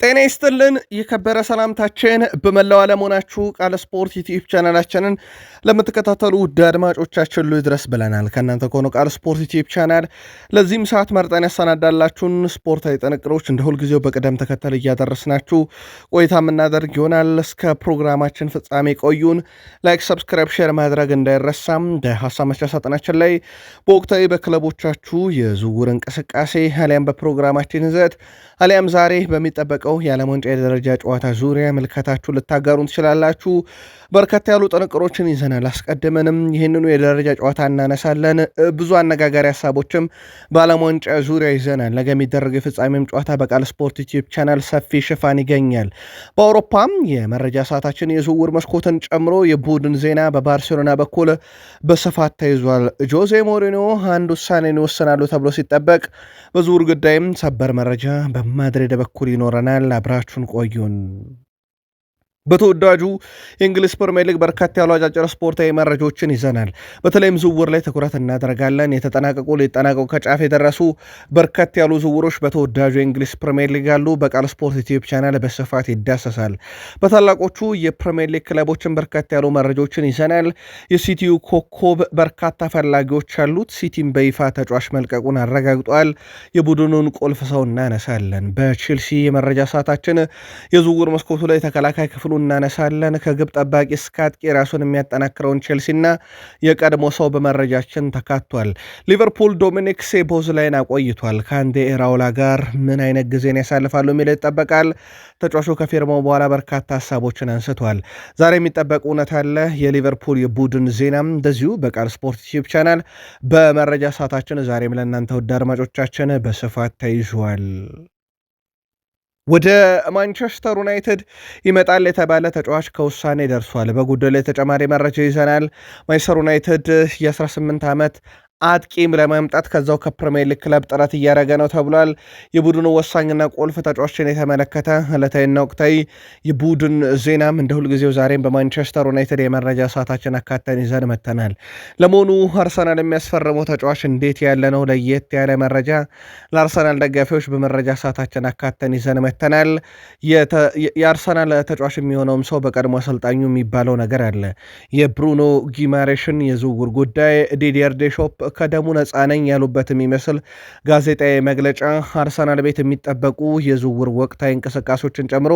ጤና ይስጥልን የከበረ ሰላምታችን በመላው ዓለም ሆናችሁ ቃል ስፖርት ዩቲዩብ ቻናላችንን ለምትከታተሉ ውድ አድማጮቻችን ሁሉ ይድረስ ብለናል። ከእናንተ ከሆነ ቃል ስፖርት ዩቲዩብ ቻናል ለዚህም ሰዓት መርጠን ያሰናዳላችሁን ስፖርታዊ ጥንቅሮች እንደ ሁልጊዜው በቅደም ተከተል እያደረስናችሁ ቆይታ የምናደርግ ይሆናል። እስከ ፕሮግራማችን ፍጻሜ ቆዩን። ላይክ፣ ሰብስክራይብ፣ ሼር ማድረግ እንዳይረሳም። በሀሳብ መስጫ ሳጥናችን ላይ በወቅታዊ በክለቦቻችሁ የዝውውር እንቅስቃሴ አሊያም በፕሮግራማችን ይዘት አሊያም ዛሬ በሚጠበቀው የዓለም ዋንጫ የደረጃ ጨዋታ ዙሪያ ምልከታችሁ ልታጋሩን ትችላላችሁ። በርከት ያሉ ጥንቅሮችን ይዘናል። አስቀድመንም ይህንኑ የደረጃ ጨዋታ እናነሳለን። ብዙ አነጋጋሪ ሀሳቦችም በዓለም ዋንጫ ዙሪያ ይዘናል። ነገ የሚደረገው የፍጻሜም ጨዋታ በቃል ስፖርት ዩቲዩብ ቻናል ሰፊ ሽፋን ይገኛል። በአውሮፓም የመረጃ ሰዓታችን የዝውውር መስኮትን ጨምሮ የቡድን ዜና በባርሴሎና በኩል በስፋት ተይዟል። ጆዜ ሞሪኒዮ አንድ ውሳኔን ይወስናሉ ተብሎ ሲጠበቅ በዝውውር ጉዳይም ሰበር መረጃ በማድሪድ በኩል ይኖረናል። አብራችሁን ቆዩን። በተወዳጁ የእንግሊዝ ፕሪሚየር ሊግ በርካታ ያሉ አጫጭር ስፖርታዊ መረጃዎችን ይዘናል። በተለይም ዝውውር ላይ ትኩረት እናደርጋለን። የተጠናቀቁ ሊጠናቀቁ ከጫፍ የደረሱ በርካታ ያሉ ዝውውሮች በተወዳጁ የእንግሊዝ ፕሪሚየር ሊግ ያሉ በቃል ስፖርት ዩቲዩብ ቻናል በስፋት ይዳሰሳል። በታላቆቹ የፕሪሚየር ሊግ ክለቦችን በርካታ ያሉ መረጃዎችን ይዘናል። የሲቲው ኮከብ በርካታ ፈላጊዎች አሉት። ሲቲም በይፋ ተጫዋች መልቀቁን አረጋግጧል። የቡድኑን ቁልፍ ሰው እናነሳለን። በቼልሲ የመረጃ ሰዓታችን የዝውውር መስኮቱ ላይ ተከላካይ ክፍሉ እናነሳለን። ከግብ ጠባቂ እስከ አጥቂ ራሱን የሚያጠናክረውን ቼልሲና የቀድሞ ሰው በመረጃችን ተካቷል። ሊቨርፑል ዶሚኒክ ሶቦስላይን አቆይቷል። ከአንዴ ኢራኦላ ጋር ምን አይነት ጊዜን ያሳልፋሉ የሚለው ይጠበቃል። ተጫዋቹ ከፊርማው በኋላ በርካታ ሀሳቦችን አንስቷል። ዛሬ የሚጠበቅ እውነት አለ። የሊቨርፑል የቡድን ዜናም እንደዚሁ በቃል ስፖርት ዩቲዩብ ቻናል በመረጃ ሰዓታችን ዛሬም ለእናንተ ውድ አድማጮቻችን በስፋት ተይዟል። ወደ ማንቸስተር ዩናይትድ ይመጣል የተባለ ተጫዋች ከውሳኔ ደርሷል። በጉዳዩ ላይ ተጨማሪ መረጃ ይዘናል። ማንቸስተር ዩናይትድ የ18 ዓመት አጥቂም ለማምጣት ከዛው ከፕሪሚየር ሊግ ክለብ ጥረት እያደረገ ነው ተብሏል። የቡድኑ ወሳኝና ቁልፍ ተጫዋችን የተመለከተ ዕለታዊና ወቅታዊ የቡድን ዜናም እንደ ሁልጊዜው ዛሬም በማንቸስተር ዩናይትድ የመረጃ ሰዓታችን አካተን ይዘን መተናል። ለመሆኑ አርሰናል የሚያስፈርመው ተጫዋች እንዴት ያለ ነው? ለየት ያለ መረጃ ለአርሰናል ደጋፊዎች በመረጃ ሰዓታችን አካተን ይዘን መተናል። የአርሰናል ተጫዋች የሚሆነውም ሰው በቀድሞ አሰልጣኙ የሚባለው ነገር አለ። የብሩኖ ጊማሬሽን የዝውውር ጉዳይ ዲዲየር ዴሾፕ ከደሙ ነፃ ነኝ ያሉበት የሚመስል ጋዜጣዊ መግለጫ፣ አርሰናል ቤት የሚጠበቁ የዝውውር ወቅታዊ እንቅስቃሴዎችን ጨምሮ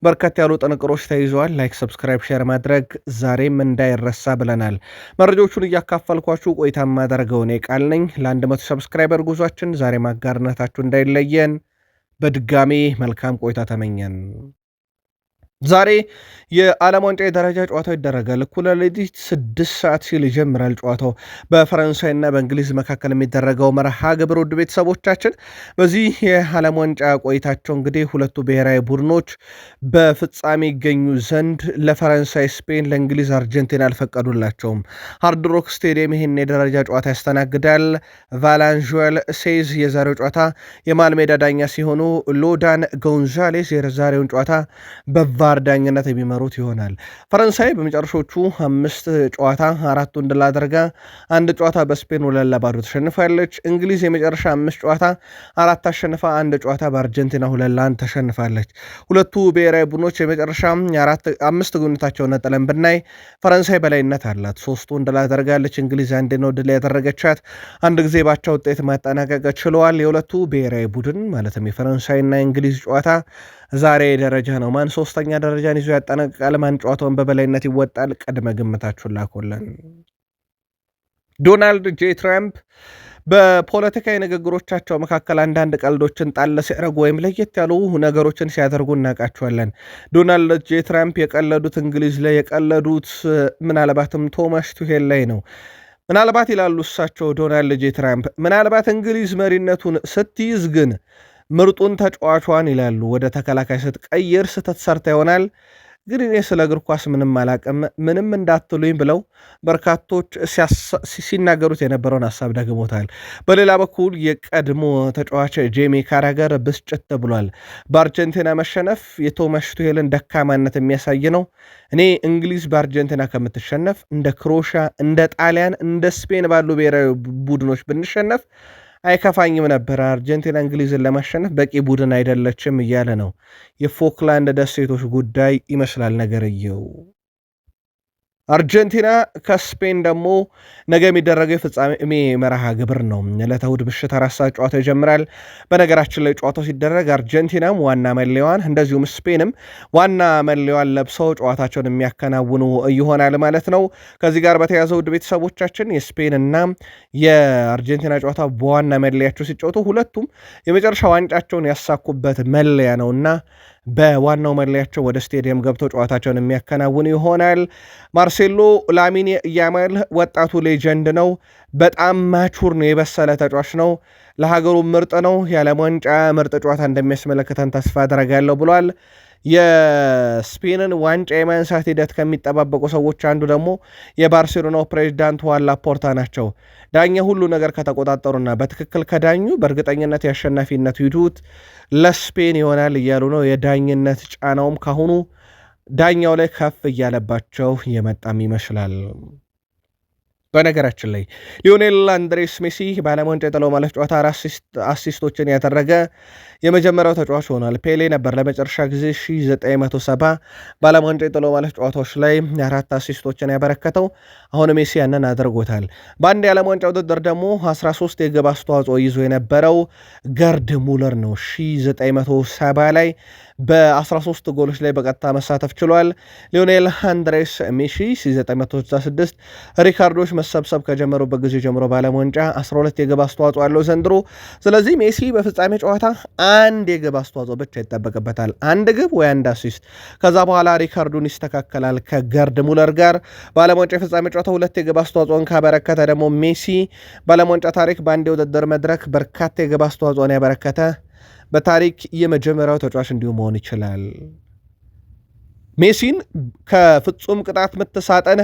በርከት ያሉ ጥንቅሮች ተይዘዋል። ላይክ፣ ሰብስክራይብ፣ ሼር ማድረግ ዛሬም እንዳይረሳ ብለናል። መረጃዎቹን እያካፈልኳችሁ ቆይታ የማደርገው እኔ ቃል ነኝ። ለ100 ሰብስክራይበር ጉዟችን ዛሬ ማጋርነታችሁ እንዳይለየን በድጋሜ መልካም ቆይታ ተመኘን። ዛሬ የዓለም ዋንጫ የደረጃ ጨዋታው ይደረጋል። እኩለ ሌሊት 6 ሰዓት ሲል ይጀምራል ጨዋታው በፈረንሳይና በእንግሊዝ መካከል የሚደረገው መርሃ ግብር። ውድ ቤተሰቦቻችን በዚህ የዓለም ዋንጫ ቆይታቸው እንግዲህ ሁለቱ ብሔራዊ ቡድኖች በፍጻሜ ይገኙ ዘንድ ለፈረንሳይ ስፔን፣ ለእንግሊዝ አርጀንቲና አልፈቀዱላቸውም። ሃርድ ሮክ ስቴዲየም ይህን የደረጃ ጨዋታ ያስተናግዳል። ቫላንዡዌል ሴዝ የዛሬው ጨዋታ የመሃል ሜዳ ዳኛ ሲሆኑ ሎዳን ጎንዛሌስ የዛሬውን ጨዋታ በቫር ዳኝነት የሚመሩት ይሆናል። ፈረንሳይ በመጨረሻዎቹ 5 ጨዋታ 4ቱን ድል አድርጋ 1 ጨዋታ በስፔን 2-0 ተሸንፋለች። እንግሊዝ የመጨረሻ 5 ጨዋታ 4 አሸንፋ 1 ጨዋታ በአርጀንቲና 2-1 ተሸንፋለች። ሁለቱ ብሔራዊ ቡድኖች የመጨረሻ 5 ግንኙነታቸውን ነጥለን ብናይ ፈረንሳይ በላይነት አላት። 3ቱን ድል አድርጋለች። እንግሊዝ 1 ነው ድል ያደረገቻት። አንድ ጊዜ ባቻ ውጤት ማጠናቀቅ ችለዋል። የሁለቱ ብሔራዊ ቡድን ማለትም የፈረንሳይና የእንግሊዝ ጨዋታ ዛሬ ደረጃ ነው። ማን 3ኛ ደረጃን ይዞ ያጠናቅቃል? ማን ጨዋታውን በበላይነት ይወጣል? ቅድመ ግምታችሁን ላኮለን። ዶናልድ ጄ ትራምፕ በፖለቲካዊ ንግግሮቻቸው መካከል አንዳንድ ቀልዶችን ጣል ሲያደርጉ ወይም ለየት ያሉ ነገሮችን ሲያደርጉ እናውቃቸዋለን። ዶናልድ ጄ ትራምፕ የቀለዱት እንግሊዝ ላይ የቀለዱት ምናልባትም ቶማስ ቱሄል ላይ ነው። ምናልባት ይላሉ እሳቸው ዶናልድ ጄ ትራምፕ ምናልባት እንግሊዝ መሪነቱን ስትይዝ ግን ምርጡን ተጫዋቿን ይላሉ ወደ ተከላካይ ስትቀይር ስህተት ሰርታ ይሆናል። ግን እኔ ስለ እግር ኳስ ምንም አላቅም ምንም እንዳትሉኝ ብለው በርካቶች ሲናገሩት የነበረውን ሀሳብ ደግሞታል። በሌላ በኩል የቀድሞ ተጫዋች ጄሚ ካራገር ብስጭት ብሏል። በአርጀንቲና መሸነፍ የቶማስ ቱሄልን ደካማነት የሚያሳይ ነው። እኔ እንግሊዝ በአርጀንቲና ከምትሸነፍ እንደ ክሮሻ፣ እንደ ጣሊያን፣ እንደ ስፔን ባሉ ብሔራዊ ቡድኖች ብንሸነፍ አይከፋኝም ነበር፣ አርጀንቲና እንግሊዝን ለማሸነፍ በቂ ቡድን አይደለችም እያለ ነው። የፎክላንድ ደሴቶች ጉዳይ ይመስላል ነገርየው። አርጀንቲና ከስፔን ደግሞ ነገ የሚደረገው የፍጻሜ መርሃ ግብር ነው። ዕለተ እሑድ ምሽት 4 ሰዓት ጨዋታው ይጀምራል። በነገራችን ላይ ጨዋታው ሲደረግ አርጀንቲናም ዋና መለያዋን እንደዚሁም ስፔንም ዋና መለያዋን ለብሰው ጨዋታቸውን የሚያከናውኑ ይሆናል ማለት ነው። ከዚህ ጋር በተያያዘ ውድ ቤተሰቦቻችን የስፔንና የአርጀንቲና ጨዋታ በዋና መለያቸው ሲጫወቱ ሁለቱም የመጨረሻ ዋንጫቸውን ያሳኩበት መለያ ነውና በዋናው መለያቸው ወደ ስቴዲየም ገብተው ጨዋታቸውን የሚያከናውኑ ይሆናል። ማርሴሎ ላሚን ያማል ወጣቱ ሌጀንድ ነው። በጣም ማቹር ነው፣ የበሰለ ተጫዋች ነው። ለሀገሩ ምርጥ ነው። የዓለም ዋንጫ ምርጥ ጨዋታ እንደሚያስመለክተን ተስፋ አደርጋለሁ ብሏል። የስፔንን ዋንጫ የማንሳት ሂደት ከሚጠባበቁ ሰዎች አንዱ ደግሞ የባርሴሎናው ፕሬዚዳንት ዋን ላፖርታ ናቸው። ዳኛ ሁሉ ነገር ከተቆጣጠሩና በትክክል ከዳኙ በእርግጠኝነት የአሸናፊነት ሂደት ለስፔን ይሆናል እያሉ ነው። የዳኝነት ጫናውም ካሁኑ ዳኛው ላይ ከፍ እያለባቸው የመጣም ይመስላል። በነገራችን ላይ ሊዮኔል አንድሬስ ሜሲ በዓለም ዋንጫ የጥሎ ማለፍ ጨዋታ 4 አሲስቶችን ያደረገ የመጀመሪያው ተጫዋች ሆኗል። ፔሌ ነበር ለመጨረሻ ጊዜ 1970 በዓለም ዋንጫ የጥሎ ማለፍ ጨዋታዎች ላይ 4 አሲስቶችን ያበረከተው። አሁን ሜሲ ያንን አድርጎታል። በአንድ የዓለም ዋንጫ ውድድር ደግሞ 13 የግብ አስተዋጽኦ ይዞ የነበረው ገርድ ሙለር ነው። 1970 ላይ በ13 ጎሎች ላይ በቀጥታ መሳተፍ ችሏል። ሊዮኔል አንድሬስ ሜሲ 1966 ሪካርዶች መሰብሰብ ከጀመሩበት ጊዜ ጀምሮ በዓለም ዋንጫ 12 የግብ አስተዋጽኦ ያለው ዘንድሮ። ስለዚህ ሜሲ በፍጻሜ ጨዋታ አንድ የግብ አስተዋጽኦ ብቻ ይጠበቅበታል፣ አንድ ግብ ወይ አንድ አሲስት። ከዛ በኋላ ሪካርዱን ይስተካከላል ከገርድ ሙለር ጋር። በዓለም ዋንጫ የፍጻሜ ጨዋታ 2 የግብ አስተዋጽኦን ካበረከተ ደግሞ ሜሲ በዓለም ዋንጫ ታሪክ በአንድ የውድድር መድረክ በርካታ የግብ አስተዋጽኦን ያበረከተ በታሪክ የመጀመሪያው ተጫዋች እንዲሁ መሆን ይችላል። ሜሲን ከፍጹም ቅጣት ምት ሳጥን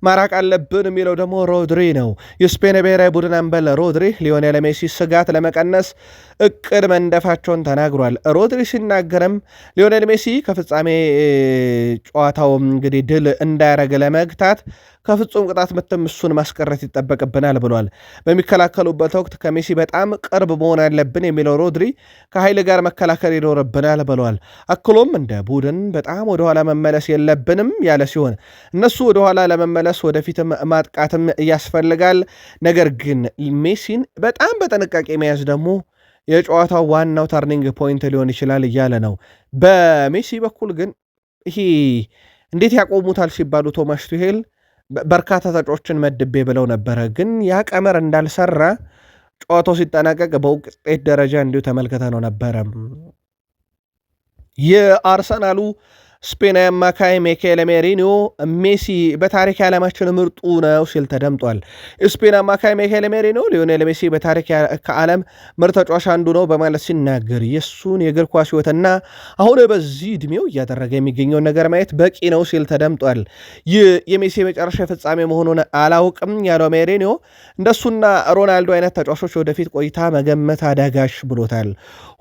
ማራቅ አለብን የሚለው ደግሞ ሮድሪ ነው። የስፔን ብሔራዊ ቡድን አምበል ሮድሪ ሊዮኔል ሜሲ ስጋት ለመቀነስ እቅድ መንደፋቸውን ተናግሯል። ሮድሪ ሲናገርም ሊዮኔል ሜሲ ከፍጻሜ ጨዋታው እንግዲህ ድል እንዳያረግ ለመግታት ከፍጹም ቅጣት ምትም እሱን ማስቀረት ይጠበቅብናል ብሏል። በሚከላከሉበት ወቅት ከሜሲ በጣም ቅርብ መሆን አለብን የሚለው ሮድሪ ከኃይል ጋር መከላከል ይኖርብናል ብሏል። አክሎም እንደ ቡድን በጣም ወደኋላ መመለስ የለብንም ያለ ሲሆን እነሱ ወደኋላ ለመመለስ ወደፊትም ማጥቃትም ያስፈልጋል። ነገር ግን ሜሲን በጣም በጥንቃቄ መያዝ ደግሞ የጨዋታው ዋናው ተርኒንግ ፖይንት ሊሆን ይችላል እያለ ነው። በሜሲ በኩል ግን ይሄ እንዴት ያቆሙታል ሲባሉ ቶማስ ቱሄል በርካታ ተጫዋቾችን መድቤ ብለው ነበረ። ግን ያ ቀመር እንዳልሰራ ጨዋታው ሲጠናቀቅ በውጤት ደረጃ እንዲሁ ተመልክተ ነው ነበረ። የአርሰናሉ ስፔናዊ አማካይ ሚኬል ሜሪኖ ሜሲ በታሪክ ዓለማችን ምርጡ ነው ሲል ተደምጧል። ስፔን አማካይ ሚኬል ሜሪኖ ሊዮኔል ሜሲ በታሪክ ከዓለም ምርጥ ተጫዋች አንዱ ነው በማለት ሲናገር የእሱን የእግር ኳስ ሕይወትና አሁን በዚህ ዕድሜው እያደረገ የሚገኘውን ነገር ማየት በቂ ነው ሲል ተደምጧል። ይህ የሜሲ የመጨረሻ ፍጻሜ መሆኑን አላውቅም ያለው ሜሪኖ እንደሱና ሮናልዶ አይነት ተጫዋቾች ወደፊት ቆይታ መገመት አዳጋሽ ብሎታል።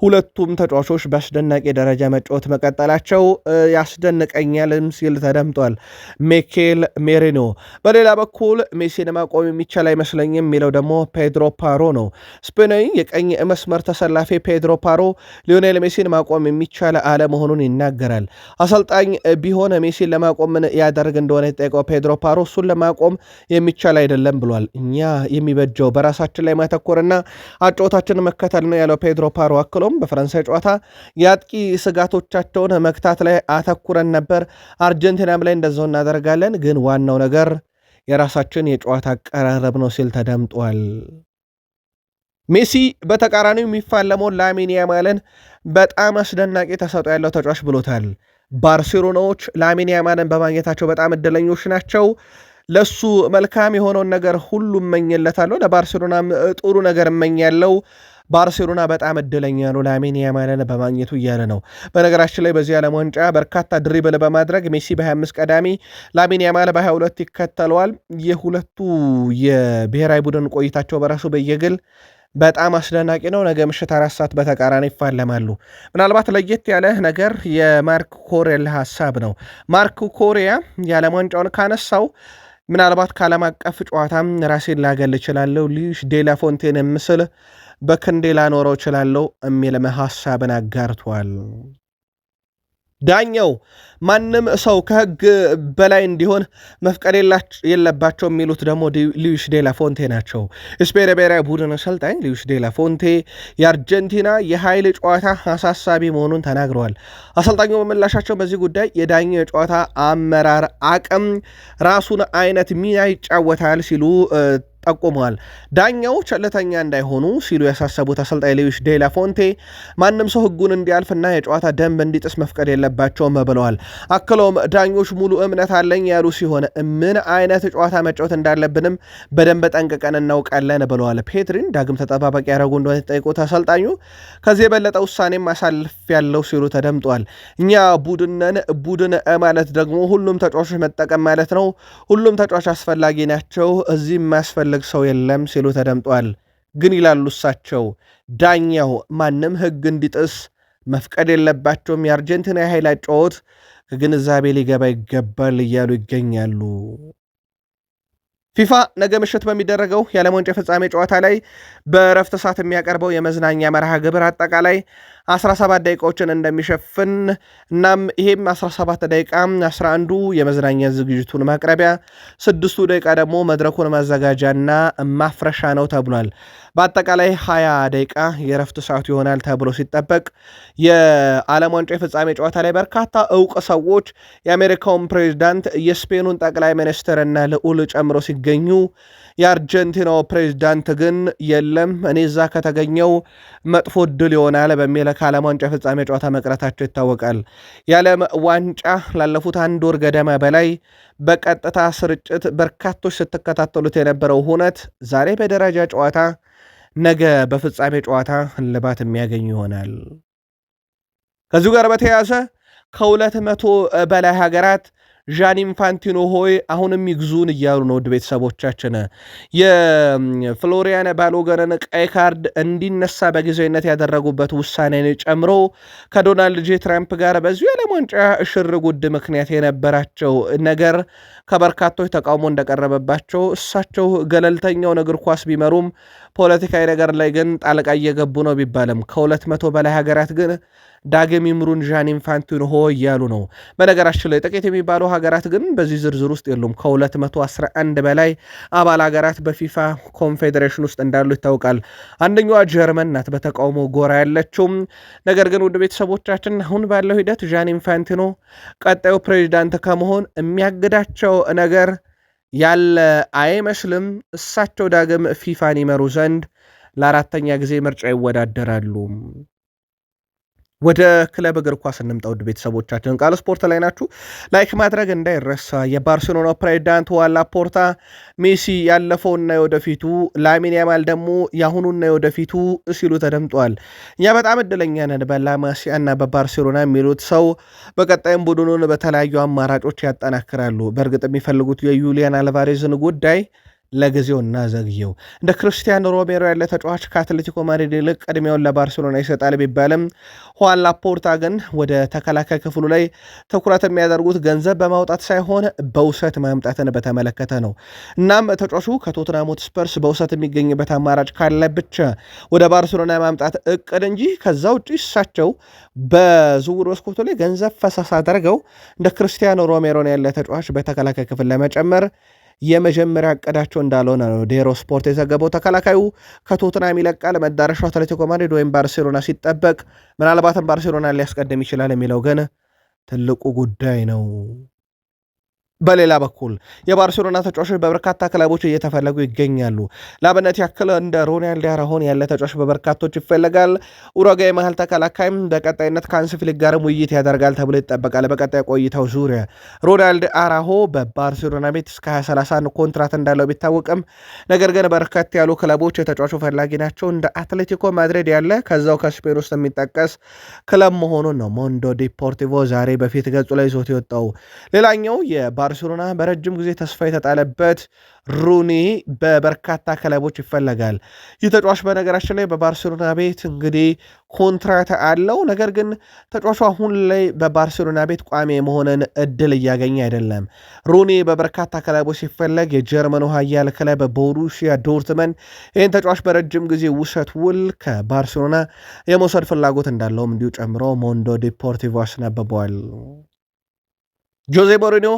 ሁለቱም ተጫዋቾች በአስደናቂ ደረጃ መጫወት መቀጠላቸው ያስደንቀኛልም ሲል ተደምጧል ሚኬል ሜሪኖ። በሌላ በኩል ሜሲን ማቆም የሚቻል አይመስለኝም የሚለው ደግሞ ፔድሮ ፓሮ ነው። ስፔናዊ የቀኝ መስመር ተሰላፊ ፔድሮ ፓሮ ሊዮኔል ሜሲን ማቆም የሚቻል አለመሆኑን ይናገራል። አሰልጣኝ ቢሆን ሜሲን ለማቆም ምን ያደርግ እንደሆነ የጠየቀው ፔድሮ ፓሮ እሱን ለማቆም የሚቻል አይደለም ብሏል። እኛ የሚበጀው በራሳችን ላይ ማተኮርና አጨዋወታችንን መከተል ነው ያለው ፔድሮ ፓሮ አክሎም በፈረንሳይ ጨዋታ የአጥቂ ስጋቶቻቸውን መክታት ላይ አተኩረን ነበር። አርጀንቲናም ላይ እንደዛው እናደርጋለን፣ ግን ዋናው ነገር የራሳችን የጨዋታ አቀራረብ ነው ሲል ተደምጧል። ሜሲ በተቃራኒው የሚፋለመውን ላሚን ያማልን በጣም አስደናቂ ተሰጥኦ ያለው ተጫዋች ብሎታል። ባርሴሎናዎች ላሚን ያማልን በማግኘታቸው በጣም እድለኞች ናቸው። ለሱ መልካም የሆነውን ነገር ሁሉ እመኝለታለሁ። ለባርሴሎናም ጥሩ ነገር እመኛለሁ። ባርሴሎና በጣም እድለኛ ነው ላሚን ያማልን በማግኘቱ እያለ ነው። በነገራችን ላይ በዚህ ዓለም ዋንጫ በርካታ ድሪብል በማድረግ ሜሲ በ25 ቀዳሚ፣ ላሚን ያማል በ22 ይከተለዋል። የሁለቱ የብሔራዊ ቡድን ቆይታቸው በራሱ በየግል በጣም አስደናቂ ነው። ነገ ምሽት 4 ሰዓት በተቃራኒ ይፋለማሉ። ምናልባት ለየት ያለ ነገር የማርክ ኮሬል ሀሳብ ነው። ማርክ ኮሪያ የዓለም ዋንጫውን ካነሳው ምናልባት ከዓለም አቀፍ ጨዋታም ራሴን ላገል እችላለሁ፣ ሉዊስ ዴላ ፎንቴን ምስል በክንዴ ላኖረው እችላለሁ የሚልም ሐሳብን አጋርቷል። ዳኛው ማንም ሰው ከህግ በላይ እንዲሆን መፍቀድ የለባቸው የሚሉት ደግሞ ሉዊስ ዴላ ፎንቴ ናቸው። ስፔን ብሔራዊ ቡድን አሰልጣኝ ሉዊስ ዴላ ፎንቴ የአርጀንቲና የኃይል ጨዋታ አሳሳቢ መሆኑን ተናግረዋል። አሰልጣኙ በምላሻቸው በዚህ ጉዳይ የዳኛው የጨዋታ አመራር አቅም ራሱን አይነት ሚና ይጫወታል ሲሉ ጠቁመዋል። ዳኛው ቸልተኛ እንዳይሆኑ ሲሉ ያሳሰቡት አሰልጣኝ ሉዊስ ዴላ ፎንቴ ማንም ሰው ህጉን እንዲያልፍና የጨዋታ ደንብ እንዲጥስ መፍቀድ የለባቸውም ብለዋል። አክለውም ዳኞች ሙሉ እምነት አለኝ ያሉ ሲሆን ምን አይነት ጨዋታ መጫወት እንዳለብንም በደንብ ጠንቅቀን እናውቃለን ብለዋል። ፔድሪን ዳግም ተጠባባቂ ያደረጉ እንደሆነ የተጠየቁት አሰልጣኙ ከዚህ የበለጠ ውሳኔም አሳልፍ ያለው ሲሉ ተደምጧል። እኛ ቡድንን ቡድን ማለት ደግሞ ሁሉም ተጫዋቾች መጠቀም ማለት ነው። ሁሉም ተጫዋች አስፈላጊ ናቸው። እዚህ የሚያስፈልግ ሰው የለም ሲሉ ተደምጧል። ግን ይላሉ እሳቸው ዳኛው ማንም ህግ እንዲጥስ መፍቀድ የለባቸውም፣ የአርጀንቲና የኃይል አጨዋወት ከግንዛቤ ሊገባ ይገባል እያሉ ይገኛሉ። ፊፋ ነገ ምሽት በሚደረገው የዓለም ዋንጫ ፍጻሜ ጨዋታ ላይ በእረፍት ሰዓት የሚያቀርበው የመዝናኛ መርሃ ግብር አጠቃላይ 17 ደቂቃዎችን እንደሚሸፍን እናም ይሄም 17 ደቂቃ 11ዱ የመዝናኛ ዝግጅቱን ማቅረቢያ፣ 6ቱ ደቂቃ ደግሞ መድረኩን ማዘጋጃና ማፍረሻ ነው ተብሏል። በአጠቃላይ 20 ደቂቃ የእረፍት ሰዓቱ ይሆናል ተብሎ ሲጠበቅ የዓለም ዋንጫ የፍጻሜ ጨዋታ ላይ በርካታ እውቅ ሰዎች የአሜሪካውን ፕሬዚዳንት የስፔኑን ጠቅላይ ሚኒስትርና ልዑል ጨምሮ ሲገኙ የአርጀንቲናው ፕሬዚዳንት ግን የለም እኔ እዛ ከተገኘው መጥፎ ድል ይሆናል በሚል ከዓለም ዋንጫ ፍጻሜ ጨዋታ መቅረታቸው ይታወቃል። የዓለም ዋንጫ ላለፉት አንድ ወር ገደማ በላይ በቀጥታ ስርጭት በርካቶች ስትከታተሉት የነበረው ሁነት ዛሬ በደረጃ ጨዋታ ነገ በፍጻሜ ጨዋታ እልባት የሚያገኝ ይሆናል። ከዚሁ ጋር በተያያዘ ከ200 በላይ ሀገራት ዣን ኢንፋንቲኖ ሆይ አሁንም ይግዙን እያሉ ነው። ውድ ቤተሰቦቻችን የፍሎሪያን ባሎገንን ቀይ ካርድ እንዲነሳ በጊዜያዊነት ያደረጉበት ውሳኔን ጨምሮ ከዶናልድ ጄ ትራምፕ ጋር በዚሁ የዓለም ዋንጫ ሽር ጉድ ምክንያት የነበራቸው ነገር ከበርካቶች ተቃውሞ እንደቀረበባቸው እሳቸው ገለልተኛውን እግር ኳስ ቢመሩም ፖለቲካዊ ነገር ላይ ግን ጣልቃ እየገቡ ነው ቢባልም ከ200 በላይ ሀገራት ግን ዳግም ይምሩን ዣን ኢንፋንቲኖ ሆ እያሉ ነው። በነገራችን ላይ ጥቂት የሚባሉ ሀገራት ግን በዚህ ዝርዝር ውስጥ የሉም። ከ211 በላይ አባል ሀገራት በፊፋ ኮንፌዴሬሽን ውስጥ እንዳሉ ይታወቃል። አንደኛዋ ጀርመን ናት በተቃውሞ ጎራ ያለችውም። ነገር ግን ውድ ቤተሰቦቻችን አሁን ባለው ሂደት ዣን ኢንፋንቲኖ ቀጣዩ ፕሬዚዳንት ከመሆን የሚያግዳቸው ነገር ያለ አይመስልም። እሳቸው ዳግም ፊፋን ይመሩ ዘንድ ለአራተኛ ጊዜ ምርጫ ይወዳደራሉ። ወደ ክለብ እግር ኳስ እንምጣ። ውድ ቤተሰቦቻችን ቃል ስፖርት ላይ ናችሁ፣ ላይክ ማድረግ እንዳይረሳ። የባርሴሎና ፕሬዚዳንት ዋን ላፖርታ ሜሲ ያለፈውና የወደፊቱ፣ ላሚን ያማል ደግሞ የአሁኑና የወደፊቱ ሲሉ ተደምጧል። እኛ በጣም እድለኛ ነን በላማሲያ እና በባርሴሎና የሚሉት ሰው በቀጣይም ቡድኑን በተለያዩ አማራጮች ያጠናክራሉ። በእርግጥ የሚፈልጉት የዩሊያን አልቫሬዝን ጉዳይ ለጊዜው እና ዘግየው እንደ ክርስቲያኖ ሮሜሮ ያለ ተጫዋች ከአትሌቲኮ ማድሪድ ይልቅ ቅድሚያውን ለባርሴሎና ይሰጣል ቢባልም ሁዋን ላፖርታ ግን ወደ ተከላካይ ክፍሉ ላይ ትኩረት የሚያደርጉት ገንዘብ በማውጣት ሳይሆን በውሰት ማምጣትን በተመለከተ ነው። እናም ተጫዋቹ ከቶትናም ሆትስፐርስ በውሰት የሚገኝበት አማራጭ ካለ ብቻ ወደ ባርሴሎና ማምጣት እቅድ እንጂ ከዛ ውጭ እሳቸው በዝውውር መስኮቱ ላይ ገንዘብ ፈሰስ አድርገው እንደ ክርስቲያኖ ሮሜሮን ያለ ተጫዋች በተከላካይ ክፍል ለመጨመር የመጀመሪያ እቅዳቸው እንዳልሆነ ነው ዴሮ ስፖርት የዘገበው። ተከላካዩ ከቶትናም ይለቃል፣ መዳረሻው አትሌቲኮ ማድሪድ ወይም ባርሴሎና ሲጠበቅ ምናልባትም ባርሴሎና ሊያስቀድም ይችላል የሚለው ግን ትልቁ ጉዳይ ነው። በሌላ በኩል የባርሴሎና ተጫዋቾች በበርካታ ክለቦች እየተፈለጉ ይገኛሉ። ለአብነት ያክል እንደ ሮናልዶ አራሆን ያለ ተጫዋች በበርካቶች ይፈለጋል። ኡሩጓይ መሃል ተከላካይም በቀጣይነት ከሃንሲ ፍሊክ ጋርም ውይይት ያደርጋል ተብሎ ይጠበቃል። በቀጣይ ቆይታው ዙሪያ ሮናልዶ አራሆ በባርሴሎና ቤት እስከ 2031 ኮንትራት እንዳለው ቢታወቅም ነገር ግን በርከት ያሉ ክለቦች የተጫዋቹ ፈላጊ ናቸው። እንደ አትሌቲኮ ማድሪድ ያለ ከዛው ከስፔን ውስጥ የሚጠቀስ ክለብ መሆኑን ነው ሞንዶ ዲፖርቲቮ ዛሬ በፊት ገጹ ላይ ይዞት የወጣው። ሌላኛው ባርሴሎና በረጅም ጊዜ ተስፋ የተጣለበት ሩኒ በበርካታ ክለቦች ይፈለጋል። ይህ ተጫዋች በነገራችን ላይ በባርሴሎና ቤት እንግዲህ ኮንትራት አለው። ነገር ግን ተጫዋቹ አሁን ላይ በባርሴሎና ቤት ቋሚ የመሆንን እድል እያገኘ አይደለም። ሩኒ በበርካታ ክለቦች ሲፈለግ የጀርመኑ ኃያል ክለብ ቦሩሲያ ዶርትመንድ ይህን ተጫዋች በረጅም ጊዜ ውሰት ውል ከባርሴሎና የመውሰድ ፍላጎት እንዳለውም እንዲሁ ጨምሮ ሞንዶ ዲፖርቲቮ አስነብበዋል። ጆዜ ሞሪኒዮ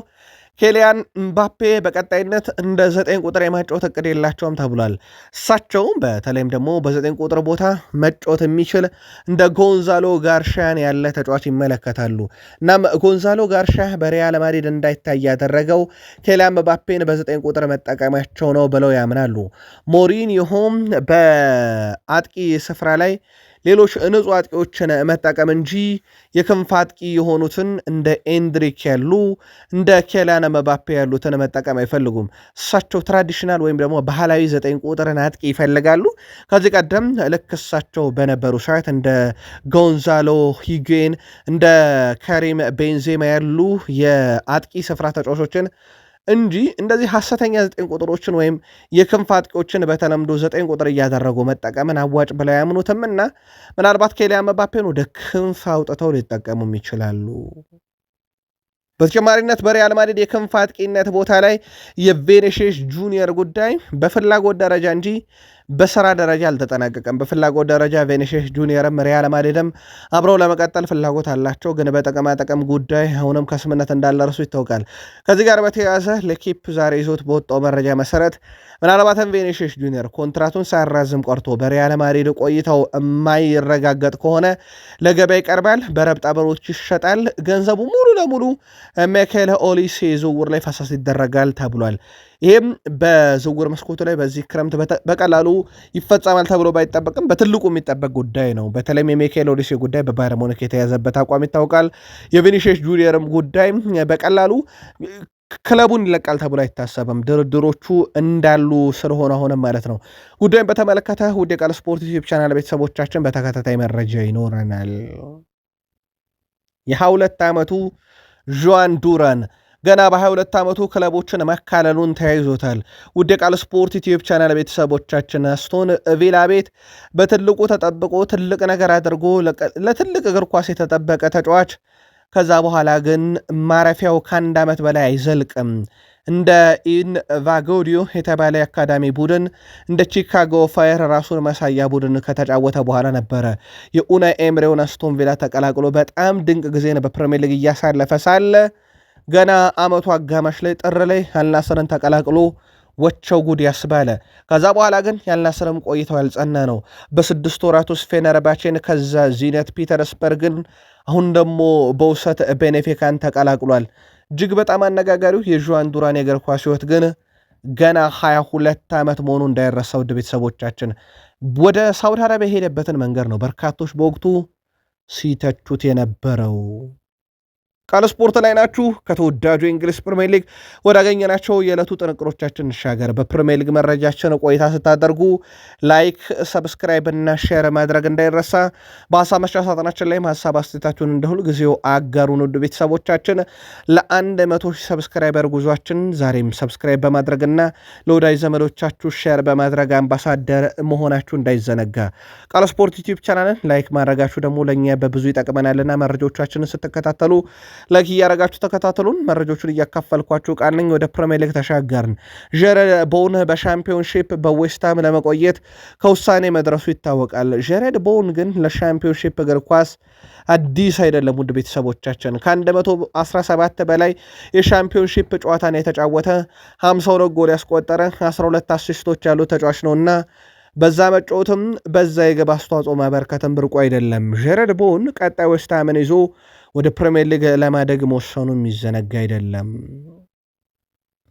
ኬሊያን ምባፔ በቀጣይነት እንደ 9 ቁጥር የማጫወት እቅድ የላቸውም ተብሏል። እሳቸውም በተለይም ደግሞ በ9 ቁጥር ቦታ መጫወት የሚችል እንደ ጎንዛሎ ጋርሻን ያለ ተጫዋች ይመለከታሉ። እናም ጎንዛሎ ጋርሻ በሪያል ማድሪድ እንዳይታይ ያደረገው ኬሊያን ምባፔን በ9 ቁጥር መጠቀማቸው ነው ብለው ያምናሉ። ሞሪኒዮም በአጥቂ ስፍራ ላይ ሌሎች ንጹህ አጥቂዎችን መጠቀም እንጂ የክንፍ አጥቂ የሆኑትን እንደ ኤንድሪክ ያሉ እንደ ኬሊያን ምባፔ ያሉትን መጠቀም አይፈልጉም። እሳቸው ትራዲሽናል ወይም ደግሞ ባህላዊ 9 ቁጥርን አጥቂ ይፈልጋሉ። ከዚህ ቀደም ልክ እሳቸው በነበሩ ሰዓት እንደ ጎንዛሎ ሂጉዌን እንደ ካሪም ቤንዜማ ያሉ የአጥቂ ስፍራ ተጫዋቾችን እንጂ እንደዚህ ሐሰተኛ 9 ቁጥሮችን ወይም የክንፍ አጥቂዎችን በተለምዶ 9 ቁጥር እያደረጉ መጠቀምን አዋጭ ብለው ያምኑትም እና ምናልባት ኬሊያን ምባፔን ወደ ክንፍ አውጥተው ሊጠቀሙም ይችላሉ። በተጨማሪነት በሪያል ማድሪድ የክንፍ አጥቂነት ቦታ ላይ የቬኒሺየስ ጁኒየር ጉዳይ በፍላጎት ደረጃ እንጂ በስራ ደረጃ አልተጠናቀቀም። በፍላጎት ደረጃ ቬኒሺየስ ጁኒየርም ሪያል ማድሪድም አብረው ለመቀጠል ፍላጎት አላቸው፣ ግን በጥቅማጥቅም ጉዳይ አሁንም ከስምነት እንዳልደረሱ ይታወቃል። ከዚህ ጋር በተያያዘ ለኪፕ ዛሬ ይዞት በወጣው መረጃ መሰረት ምናልባትም ቬኒሺየስ ጁኒየር ኮንትራቱን ሳያራዝም ቆርቶ በሪያል ማድሪድ ቆይታው የማይረጋገጥ ከሆነ ለገበያ ይቀርባል፣ በረብጣ በሮች ይሸጣል፣ ገንዘቡ ሙሉ ለሙሉ ሚካኤል ኦሊሴ ዝውውር ላይ ፈሰስ ይደረጋል ተብሏል። ይህም በዝውውር መስኮቱ ላይ በዚህ ክረምት በቀላሉ ይፈጸማል ተብሎ ባይጠበቅም በትልቁ የሚጠበቅ ጉዳይ ነው። በተለይም የሚካኤል ኦሊሴ ጉዳይ በባየር ሙኒክ የተያዘበት አቋም ይታወቃል። የቪኒሺየስ ጁኒየርም ጉዳይ በቀላሉ ክለቡን ይለቃል ተብሎ አይታሰብም። ድርድሮቹ እንዳሉ ስለሆነ አሁንም ማለት ነው። ጉዳዩን በተመለከተ ውድ የቃል ስፖርት ዩቲዩብ ቻናል ቤተሰቦቻችን በተከታታይ መረጃ ይኖረናል። የ22 ዓመቱ ዦዋን ዱራን ገና በ22 ዓመቱ ክለቦችን መካለሉን ተያይዞታል። ውድ የቃል ስፖርት ዩቲዩብ ቻናል ቤተሰቦቻችን አስቶን ቪላ ቤት በትልቁ ተጠብቆ ትልቅ ነገር አድርጎ ለትልቅ እግር ኳስ የተጠበቀ ተጫዋች ከዛ በኋላ ግን ማረፊያው ከ1 ዓመት በላይ አይዘልቅም። እንደ ኢንቫጎዲዮ የተባለ የአካዳሚ ቡድን እንደ ቺካጎ ፋየር ራሱን ማሳያ ቡድን ከተጫወተ በኋላ ነበረ የኡናይ ኤምሬውን አስቶን ቪላ ተቀላቅሎ በጣም ድንቅ ጊዜን በፕሪሚየር ሊግ እያሳለፈ ሳለ ገና ዓመቱ አጋማሽ ላይ ጥር ላይ አልናስርን ተቀላቅሎ ወቸው ጉድ ያስባለ። ከዛ በኋላ ግን ያልናስርም ቆይተው ያልጸና ነው። በ6 ወራት ውስጥ ፌነርባቼን ከዛ ዚነት ፒተርስበርግን አሁን ደግሞ በውሰት ቤኔፊካን ተቀላቅሏል። እጅግ በጣም አነጋጋሪው የዦዋን ዱራን የእግር ኳስ ሕይወት ግን ገና 22 ዓመት መሆኑ እንዳይረሳ ውድ ቤተሰቦቻችን ወደ ሳውዲ አረቢያ የሄደበትን መንገድ ነው በርካቶች በወቅቱ ሲተቹት የነበረው። ቃል ስፖርት ላይ ናችሁ። ከተወዳጁ የእንግሊዝ ፕሪሚየር ሊግ ወዳገኘናቸው የዕለቱ ጥንቅሮቻችን እንሻገር። በፕሪሚየር ሊግ መረጃችን ቆይታ ስታደርጉ ላይክ፣ ሰብስክራይብ እና ሼር ማድረግ እንዳይረሳ። በሀሳብ መስጫ ሳጥናችን ላይም ሀሳብ አስተያየታችሁን እንደ ሁል ጊዜው አጋሩን። ውድ ቤተሰቦቻችን ለ100 ሺህ ሰብስክራይበር ጉዟችን ዛሬም ሰብስክራይብ በማድረግና ለወዳጅ ዘመዶቻችሁ ሼር በማድረግ አምባሳደር መሆናችሁ እንዳይዘነጋ። ቃል ስፖርት ዩቲዩብ ቻናልን ላይክ ማድረጋችሁ ደግሞ ለእኛ በብዙ ይጠቅመናልና መረጃዎቻችንን ስትከታተሉ ላይክ እያረጋችሁ ተከታተሉን። መረጃዎቹን እያካፈልኳችሁ ቃል ነኝ። ወደ ፕሪሚየር ሊግ ተሻገርን። ጀረድ ቦውን በሻምፒዮንሺፕ በዌስትሃም ለመቆየት ከውሳኔ መድረሱ ይታወቃል። ጀረድ ቦውን ግን ለሻምፒዮንሺፕ እግር ኳስ አዲስ አይደለም። ውድ ቤተሰቦቻችን ከ117 በላይ የሻምፒዮንሺፕ ጨዋታን የተጫወተ 52 ጎል ያስቆጠረ 12 አሲስቶች ያሉት ተጫዋች ነውና በዛ መጫወትም በዛ የግብ አስተዋጽኦ ማበርከትም ብርቁ አይደለም። ጀረድ ቦውን ቀጣይ ዌስትሃምን ይዞ ወደ ፕሪሚየር ሊግ ለማደግ መወሰኑ የሚዘነጋ አይደለም።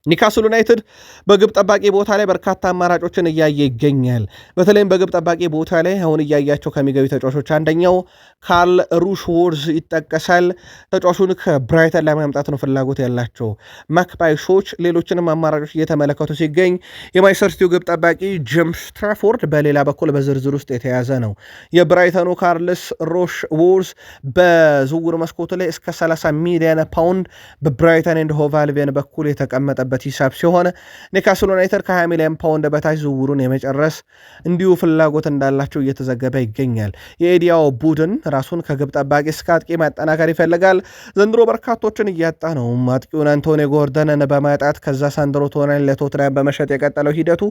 ኒካስል ዩናይትድ በግብ ጠባቂ ቦታ ላይ በርካታ አማራጮችን እያየ ይገኛል። በተለይም በግብ ጠባቂ ቦታ ላይ አሁን እያያቸው ከሚገኙ ተጫዋቾች አንደኛው ካርል ሩሽዎርዝ ይጠቀሳል። ተጫዋቹን ከብራይተን ለማምጣት ነው ፍላጎት ያላቸው ማክፓይሾች። ሌሎችንም አማራጮች እየተመለከቱ ሲገኝ የማንቸስተር ሲቲው ግብ ጠባቂ ጄምስ ትራፎርድ በሌላ በኩል በዝርዝር ውስጥ የተያዘ ነው። የብራይተኑ ካርልስ ሩሽዎርዝ በዝውውር መስኮቱ ላይ እስከ 30 ሚሊዮን ፓውንድ በብራይተን ኤንድ ሆቭ አልቢዮን በኩል የተቀመጠበት ሂሳብ ሲሆን ኒካስል ዩናይትድ ከ20 ሚሊዮን ፓውንድ በታች ዝውውሩን የመጨረስ እንዲሁ ፍላጎት እንዳላቸው እየተዘገበ ይገኛል። የኤዲያው ቡድን ራሱን ከግብ ጠባቂ እስከ አጥቂ ማጠናከር ይፈልጋል። ዘንድሮ በርካቶችን እያጣ ነው። አጥቂውን አንቶኒ ጎርደንን በማጣት ከዛ ሳንድሮ ቶናሊን ለቶትናም በመሸጥ የቀጠለው ሂደቱ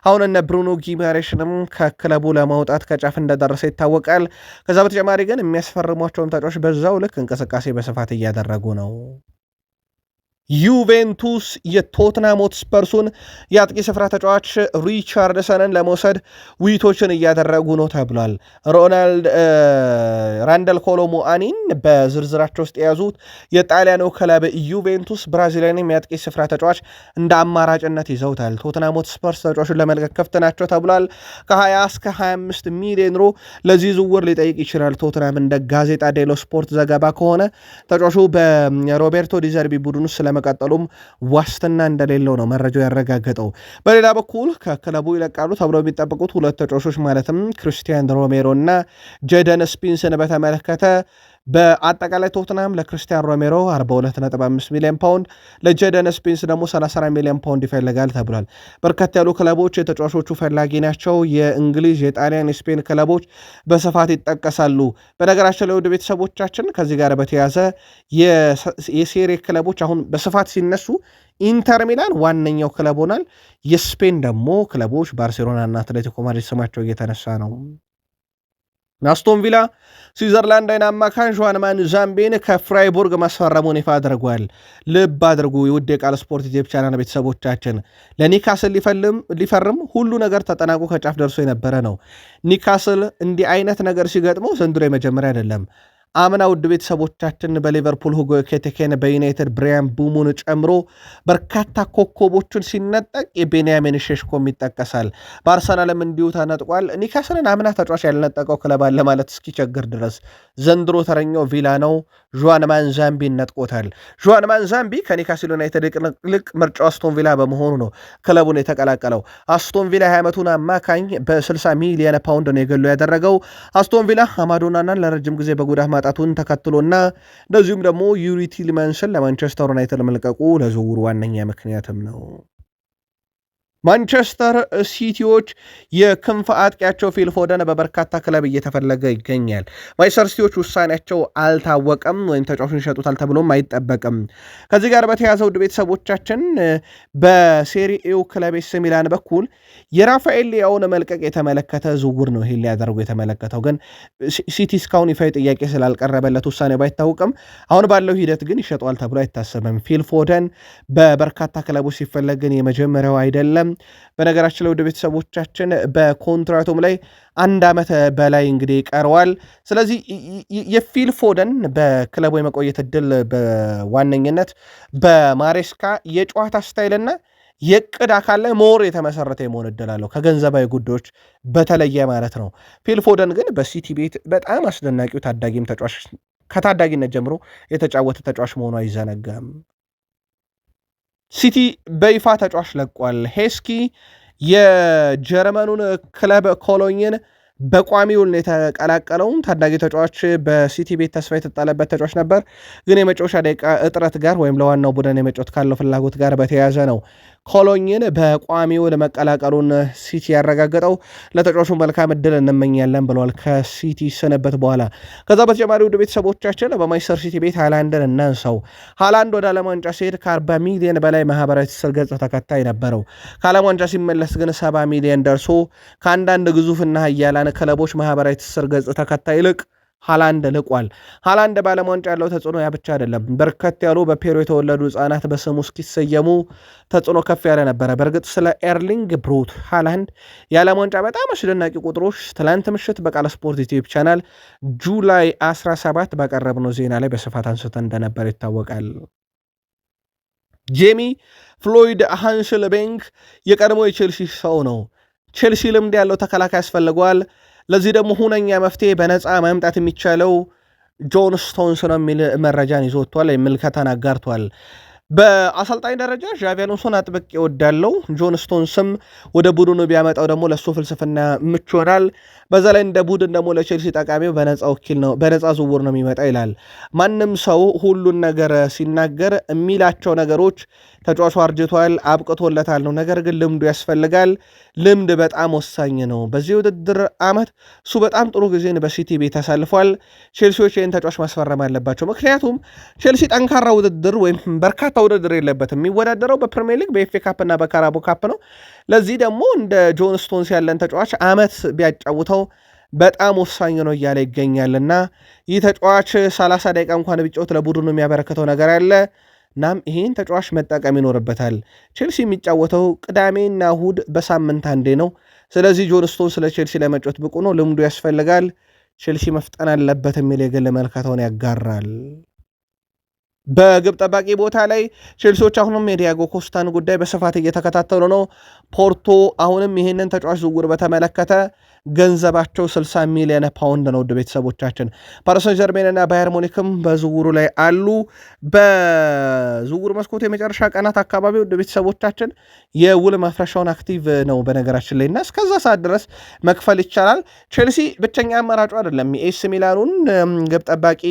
አሁን እነ ብሩኖ ጊማሬሽንም ከክለቡ ለማውጣት ከጫፍ እንደደረሰ ይታወቃል። ከዛ በተጨማሪ ግን የሚያስፈርሟቸውን ተጫዋቾች በዛው ልክ እንቅስቃሴ በስፋት እያደረጉ ነው። ዩቬንቱስ የቶትናም ሆትስፐርሱን የአጥቂ ስፍራ ተጫዋች ሪቻርድሰንን ለመውሰድ ውይይቶችን እያደረጉ ነው ተብሏል። ራንደል ኮሎሙአኒን በዝርዝራቸው ውስጥ የያዙት የጣሊያኑ ክለብ ዩቬንቱስ ብራዚሊያንም የአጥቂ ስፍራ ተጫዋች እንደ አማራጭነት ይዘውታል። ቶትናም ሆትስፐርስ ተጫዋቹን ለመልቀቅ ክፍት ናቸው ተብሏል። ከ20 እስከ 25 ሚሊዮን ዩሮ ለዚህ ዝውውር ሊጠይቅ ይችላል ቶትናም። እንደ ጋዜጣ ዴሎ ስፖርት ዘገባ ከሆነ ተጫዋቹ በሮቤርቶ ዲዘርቢ ቡድን ውስጥ መቀጠሉም ዋስትና እንደሌለው ነው መረጃው ያረጋገጠው። በሌላ በኩል ከክለቡ ይለቃሉ ተብለው የሚጠበቁት ሁለት ተጫዋቾች ማለትም ክሪስቲያን ሮሜሮ እና ጄደን ስፒንስን በተመለከተ በአጠቃላይ ቶትናም ለክሪስቲያን ሮሜሮ 42.5 ሚሊዮን ፓውንድ ለጄደን ስፒንስ ደግሞ 34 ሚሊዮን ፓውንድ ይፈልጋል ተብሏል። በርከት ያሉ ክለቦች የተጫዋቾቹ ፈላጊ ናቸው። የእንግሊዝ፣ የጣሊያን፣ የስፔን ክለቦች በስፋት ይጠቀሳሉ። በነገራችን ላይ ወደ ቤተሰቦቻችን ከዚህ ጋር በተያዘ የሴሪ ክለቦች አሁን በስፋት ሲነሱ ኢንተር ሚላን ዋነኛው ክለብ ሆናል። የስፔን ደግሞ ክለቦች ባርሴሎና እና አትሌቲኮ ማድሪድ ስማቸው እየተነሳ ነው። አስቶን ቪላ ስዊዘርላንዳዊን አማካኝ ዦዋን ዛምቤን ከፍራይቡርግ ማስፈረሙን ይፋ አድርጓል። ልብ አድርጉ የውድ የቃል ስፖርት ዩቲዩብ ቻናል ቤተሰቦቻችን፣ ለኒካስል ሊፈርም ሁሉ ነገር ተጠናቆ ከጫፍ ደርሶ የነበረ ነው። ኒካስል እንዲህ አይነት ነገር ሲገጥመው ዘንድሮ የመጀመሪያ አይደለም። አምና ውድ ቤተሰቦቻችን በሊቨርፑል ሁጎ ኤኪቲኬን በዩናይትድ ብሪያን ቡሙን ጨምሮ በርካታ ኮከቦችን ሲነጠቅ የቤንያሚን ሼሽኮም ይጠቀሳል። በአርሰናልም እንዲሁ ተነጥቋል። ኒካስልን አምና ተጫዋች ያልነጠቀው ክለብ አለ ማለት እስኪቸግር ድረስ ዘንድሮ ተረኛው ቪላ ነው። ዦዋን ማንዛምቢ ነጥቆታል። ዦዋን ማንዛምቢ ከኒካስል ዩናይትድ ይልቅ ምርጫው አስቶን ቪላ በመሆኑ ነው ክለቡን የተቀላቀለው። አስቶን ቪላ 20 ዓመቱን አማካኝ በ60 ሚሊዮን ፓውንድ ነው የገሉ ያደረገው። አስቶን ቪላ አማዶናናን ለረጅም ጊዜ በጉዳት ማጣቱን ተከትሎና እንደዚሁም ደግሞ ዩሪ ቲልማንስን ለማንቸስተር ዩናይትድ መልቀቁ ለዝውውሩ ዋነኛ ምክንያትም ነው። ማንቸስተር ሲቲዎች የክንፍ አጥቂያቸው ፊል ፎደን በበርካታ ክለብ እየተፈለገ ይገኛል። ማንቸስተር ሲቲዎች ውሳኔያቸው አልታወቀም ወይም ተጫዋቹን ይሸጡታል ተብሎም አይጠበቅም። ከዚህ ጋር በተያያዘ ውድ ቤተሰቦቻችን በሴሪኤው ክለብ ኤሲ ሚላን በኩል የራፋኤል ሊያውን መልቀቅ የተመለከተ ዝውውር ነው ይሄን ሊያደርጉ የተመለከተው። ግን ሲቲ እስካሁን ይፋዊ ጥያቄ ስላልቀረበለት ውሳኔ ባይታወቅም አሁን ባለው ሂደት ግን ይሸጠዋል ተብሎ አይታሰብም። ፊል ፎደን በበርካታ ክለቦች ሲፈለግ ግን የመጀመሪያው አይደለም። በነገራችን ላይ ወደ ቤተሰቦቻችን በኮንትራቱም ላይ 1 ዓመት በላይ እንግዲህ ይቀረዋል። ስለዚህ የፊል ፎደን በክለቡ የመቆየት እድል በዋነኝነት በማሬስካ የጨዋታ ስታይልና የቅድ አካል ላይ ሞር የተመሰረተ የመሆን እድል አለው ከገንዘባዊ ጉዳዮች በተለየ ማለት ነው። ፊል ፎደን ግን በሲቲ ቤት በጣም አስደናቂው ታዳጊም ተጫዋች ከታዳጊነት ጀምሮ የተጫወተ ተጫዋች መሆኑ አይዘነጋም። ሲቲ በይፋ ተጫዋች ለቋል። ሄስኪ የጀርመኑን ክለብ ኮሎኝን በቋሚ ውል የተቀላቀለውም ታዳጊ ተጫዋች በሲቲ ቤት ተስፋ የተጣለበት ተጫዋች ነበር። ግን የመጫወቻ ደቂቃ እጥረት ጋር ወይም ለዋናው ቡድን የመጫወት ካለው ፍላጎት ጋር በተያያዘ ነው ኮሎኝን በቋሚ ውል መቀላቀሉን ሲቲ ያረጋገጠው። ለተጫዋቹ መልካም እድል እንመኛለን ብለዋል ከሲቲ ስንበት በኋላ። ከዛ በተጨማሪ ውድ ቤተሰቦቻችን በማንቸስተር ሲቲ ቤት ሃላንድን እናንሳው። ሃላንድ ወደ ዓለም ዋንጫ ሲሄድ ከ40 ሚሊዮን በላይ ማህበራዊ ትስስር ገጽ ተከታይ ነበረው። ከዓለም ዋንጫ ሲመለስ ግን 70 ሚሊዮን ደርሶ ከአንዳንድ ግዙፍና ሀያላን ክለቦች ማህበራዊ ትስስር ገጽ ተከታይ ይልቅ ሃላንድ ልቋል። ሃላንድ በዓለም ዋንጫ ያለው ተጽዕኖ ያ ብቻ አይደለም። በርከት ያሉ በፔሩ የተወለዱ ህጻናት በስሙ እስኪሰየሙ ተጽዕኖ ከፍ ያለ ነበረ። በእርግጥ ስለ ኤርሊንግ ብሩት ሃላንድ የዓለም ዋንጫ በጣም አስደናቂ ቁጥሮች ትላንት ምሽት በቃል ስፖርት ዩቲዩብ ቻናል ጁላይ 17 ባቀረብነው ዜና ላይ በስፋት አንስተን እንደነበር ይታወቃል። ጄሚ ፍሎይድ ሃንስልቤንክ የቀድሞ የቼልሲ ሰው ነው። ቼልሲ ልምድ ያለው ተከላካይ ያስፈልገዋል። ለዚህ ደግሞ ሁነኛ መፍትሄ በነፃ ማምጣት የሚቻለው ጆን ስቶንስ ነው የሚል መረጃን ይዞ ወጥቷል። ምልከታን አጋርቷል። በአሰልጣኝ ደረጃ ዣቪ አሎንሶን አጥብቅ ይወዳለው። ጆን ስቶንስም ወደ ቡድኑ ቢያመጣው ደግሞ ለእሱ ፍልስፍና ምቹ ይሆናል። በዛ ላይ እንደ ቡድን ደግሞ ለቼልሲ ጠቃሚው በነፃ ወኪል ነው፣ በነፃ ዝውውር ነው የሚመጣ ይላል። ማንም ሰው ሁሉን ነገር ሲናገር የሚላቸው ነገሮች ተጫዋቹ አርጅቷል፣ አብቅቶለታል ነው። ነገር ግን ልምዱ ያስፈልጋል። ልምድ በጣም ወሳኝ ነው። በዚህ ውድድር ዓመት እሱ በጣም ጥሩ ጊዜን በሲቲ ቤት አሳልፏል። ቼልሲዎች ይህን ተጫዋች ማስፈረም አለባቸው። ምክንያቱም ቼልሲ ጠንካራ ውድድር ወይም በርካታ ውድድር የለበትም። የሚወዳደረው በፕሪሚየር ሊግ በኤፍ ኤ ካፕ እና በካራቦ ካፕ ነው። ለዚህ ደግሞ እንደ ጆን ስቶንስ ያለን ተጫዋች ዓመት ቢያጫውተው በጣም ወሳኝ ነው እያለ ይገኛልና ይህ ተጫዋች 30 ደቂቃ እንኳን ቢጫወት ለቡድኑ የሚያበረክተው ነገር አለ። እናም ይህን ተጫዋች መጠቀም ይኖርበታል። ቼልሲ የሚጫወተው ቅዳሜና እሁድ በሳምንት አንዴ ነው። ስለዚህ ጆን ስቶንስ ለቼልሲ ለመጫወት ብቁ ነው፣ ልምዱ ያስፈልጋል፣ ቼልሲ መፍጠን አለበት የሚል የግል መልከታውን ያጋራል። በግብ ጠባቂ ቦታ ላይ ቼልሲዎች አሁንም የዲያጎ ኮስታን ጉዳይ በስፋት እየተከታተሉ ነው። ፖርቶ አሁንም ይህንን ተጫዋች ዝውውር በተመለከተ ገንዘባቸው 60 ሚሊዮን ፓውንድ ነው። ውድ ቤተሰቦቻችን ፓሪስ ሰን ዠርሜን እና ባየር ሙኒክም በዝውውሩ ላይ አሉ። በዝውውር መስኮቱ የመጨረሻ ቀናት አካባቢ ውድ ቤተሰቦቻችን የውል ማፍረሻውን አክቲቭ ነው በነገራችን ላይ እና እስከዛ ሰዓት ድረስ መክፈል ይቻላል። ቼልሲ ብቸኛ አማራጩ አይደለም። የኤስ ሚላኑን ግብ ጠባቂ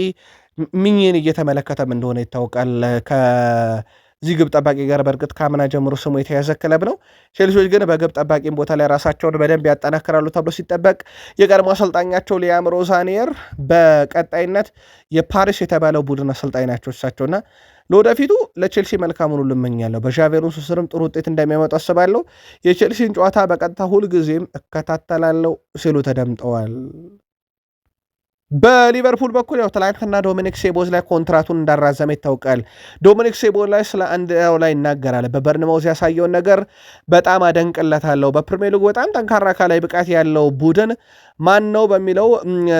ሚኝን እየተመለከተም እንደሆነ ይታወቃል። ከዚህ ግብ ጠባቂ ጋር በእርግጥ ከአምና ጀምሮ ስሙ የተያዘ ክለብ ነው። ቼልሲዎች ግን በግብ ጠባቂም ቦታ ላይ ራሳቸውን በደንብ ያጠናክራሉ ተብሎ ሲጠበቅ የቀድሞ አሰልጣኛቸው ሊያም ሮዛኒየር በቀጣይነት የፓሪስ የተባለው ቡድን አሰልጣኝ ናቸው እሳቸውና ለወደፊቱ ለቼልሲ መልካሙን ሁሉ እመኛለሁ። በዣቪ አሎንሶ ስርም ጥሩ ውጤት እንደሚያመጡ አስባለሁ። የቼልሲን ጨዋታ በቀጥታ ሁልጊዜም እከታተላለሁ ሲሉ ተደምጠዋል። በሊቨርፑል በኩል ያው ትላንትና ዶሚኒክ ሴቦዝ ላይ ኮንትራቱን እንዳራዘመ ይታወቃል። ዶሚኒክ ሴቦዝ ላይ ስለ አንድያው ላይ ይናገራል። በበርንማውዝ ያሳየውን ነገር በጣም አደንቅለታለሁ። በፕሪሚየር ሊጉ በጣም ጠንካራ አካላዊ ብቃት ያለው ቡድን ማን ነው በሚለው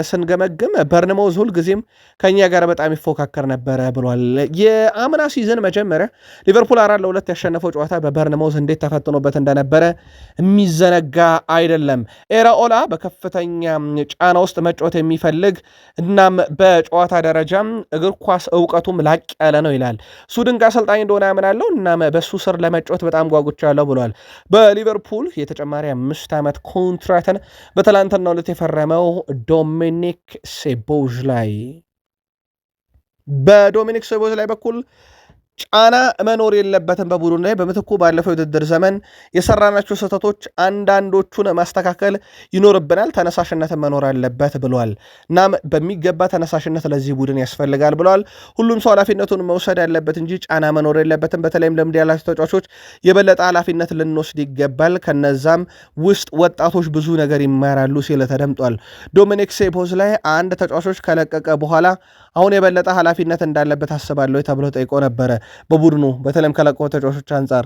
ስንገመግም በርንማውዝ ሁልጊዜም ከኛ ጋር በጣም ይፎካከር ነበረ ብሏል። የአምና ሲዝን መጀመሪያ ሊቨርፑል 4-2 ያሸነፈው ጨዋታ በበርንማውዝ እንዴት ተፈትኖበት እንደነበረ የሚዘነጋ አይደለም። ኤራኦላ በከፍተኛ ጫና ውስጥ መጫወት የሚፈልግ እናም በጨዋታ ደረጃም እግር ኳስ እውቀቱም ላቅ ያለ ነው ይላል። እሱ ድንቅ አሰልጣኝ እንደሆነ ያምናለሁ። እናም በሱ ስር ለመጫወት በጣም ጓጉቻለሁ ብሏል። በሊቨርፑል የተጨማሪ 5 ዓመት ኮንትራትን በትላንትናው ዕለት የፈረመው ዶሚኒክ ሴቦዝ ላይ በዶሚኒክ ሴቦዝ ላይ በኩል ጫና መኖር የለበትም በቡድን ላይ። በምትኩ ባለፈው የውድድር ዘመን የሰራናቸው ስህተቶች አንዳንዶቹን ማስተካከል ይኖርብናል፣ ተነሳሽነትን መኖር አለበት ብሏል። እናም በሚገባ ተነሳሽነት ለዚህ ቡድን ያስፈልጋል ብሏል። ሁሉም ሰው ኃላፊነቱን መውሰድ ያለበት እንጂ ጫና መኖር የለበትም። በተለይም ልምድ ያላቸው ተጫዋቾች የበለጠ ኃላፊነት ልንወስድ ይገባል። ከነዛም ውስጥ ወጣቶች ብዙ ነገር ይማራሉ ሲል ተደምጧል። ዶሚኒክ ሴቦዝ ላይ አንድ ተጫዋቾች ከለቀቀ በኋላ አሁን የበለጠ ኃላፊነት እንዳለበት አስባለሁ ተብሎ ጠይቆ ነበረ። በቡድኑ በተለይም ከለቀቁ ተጫዋቾች አንጻር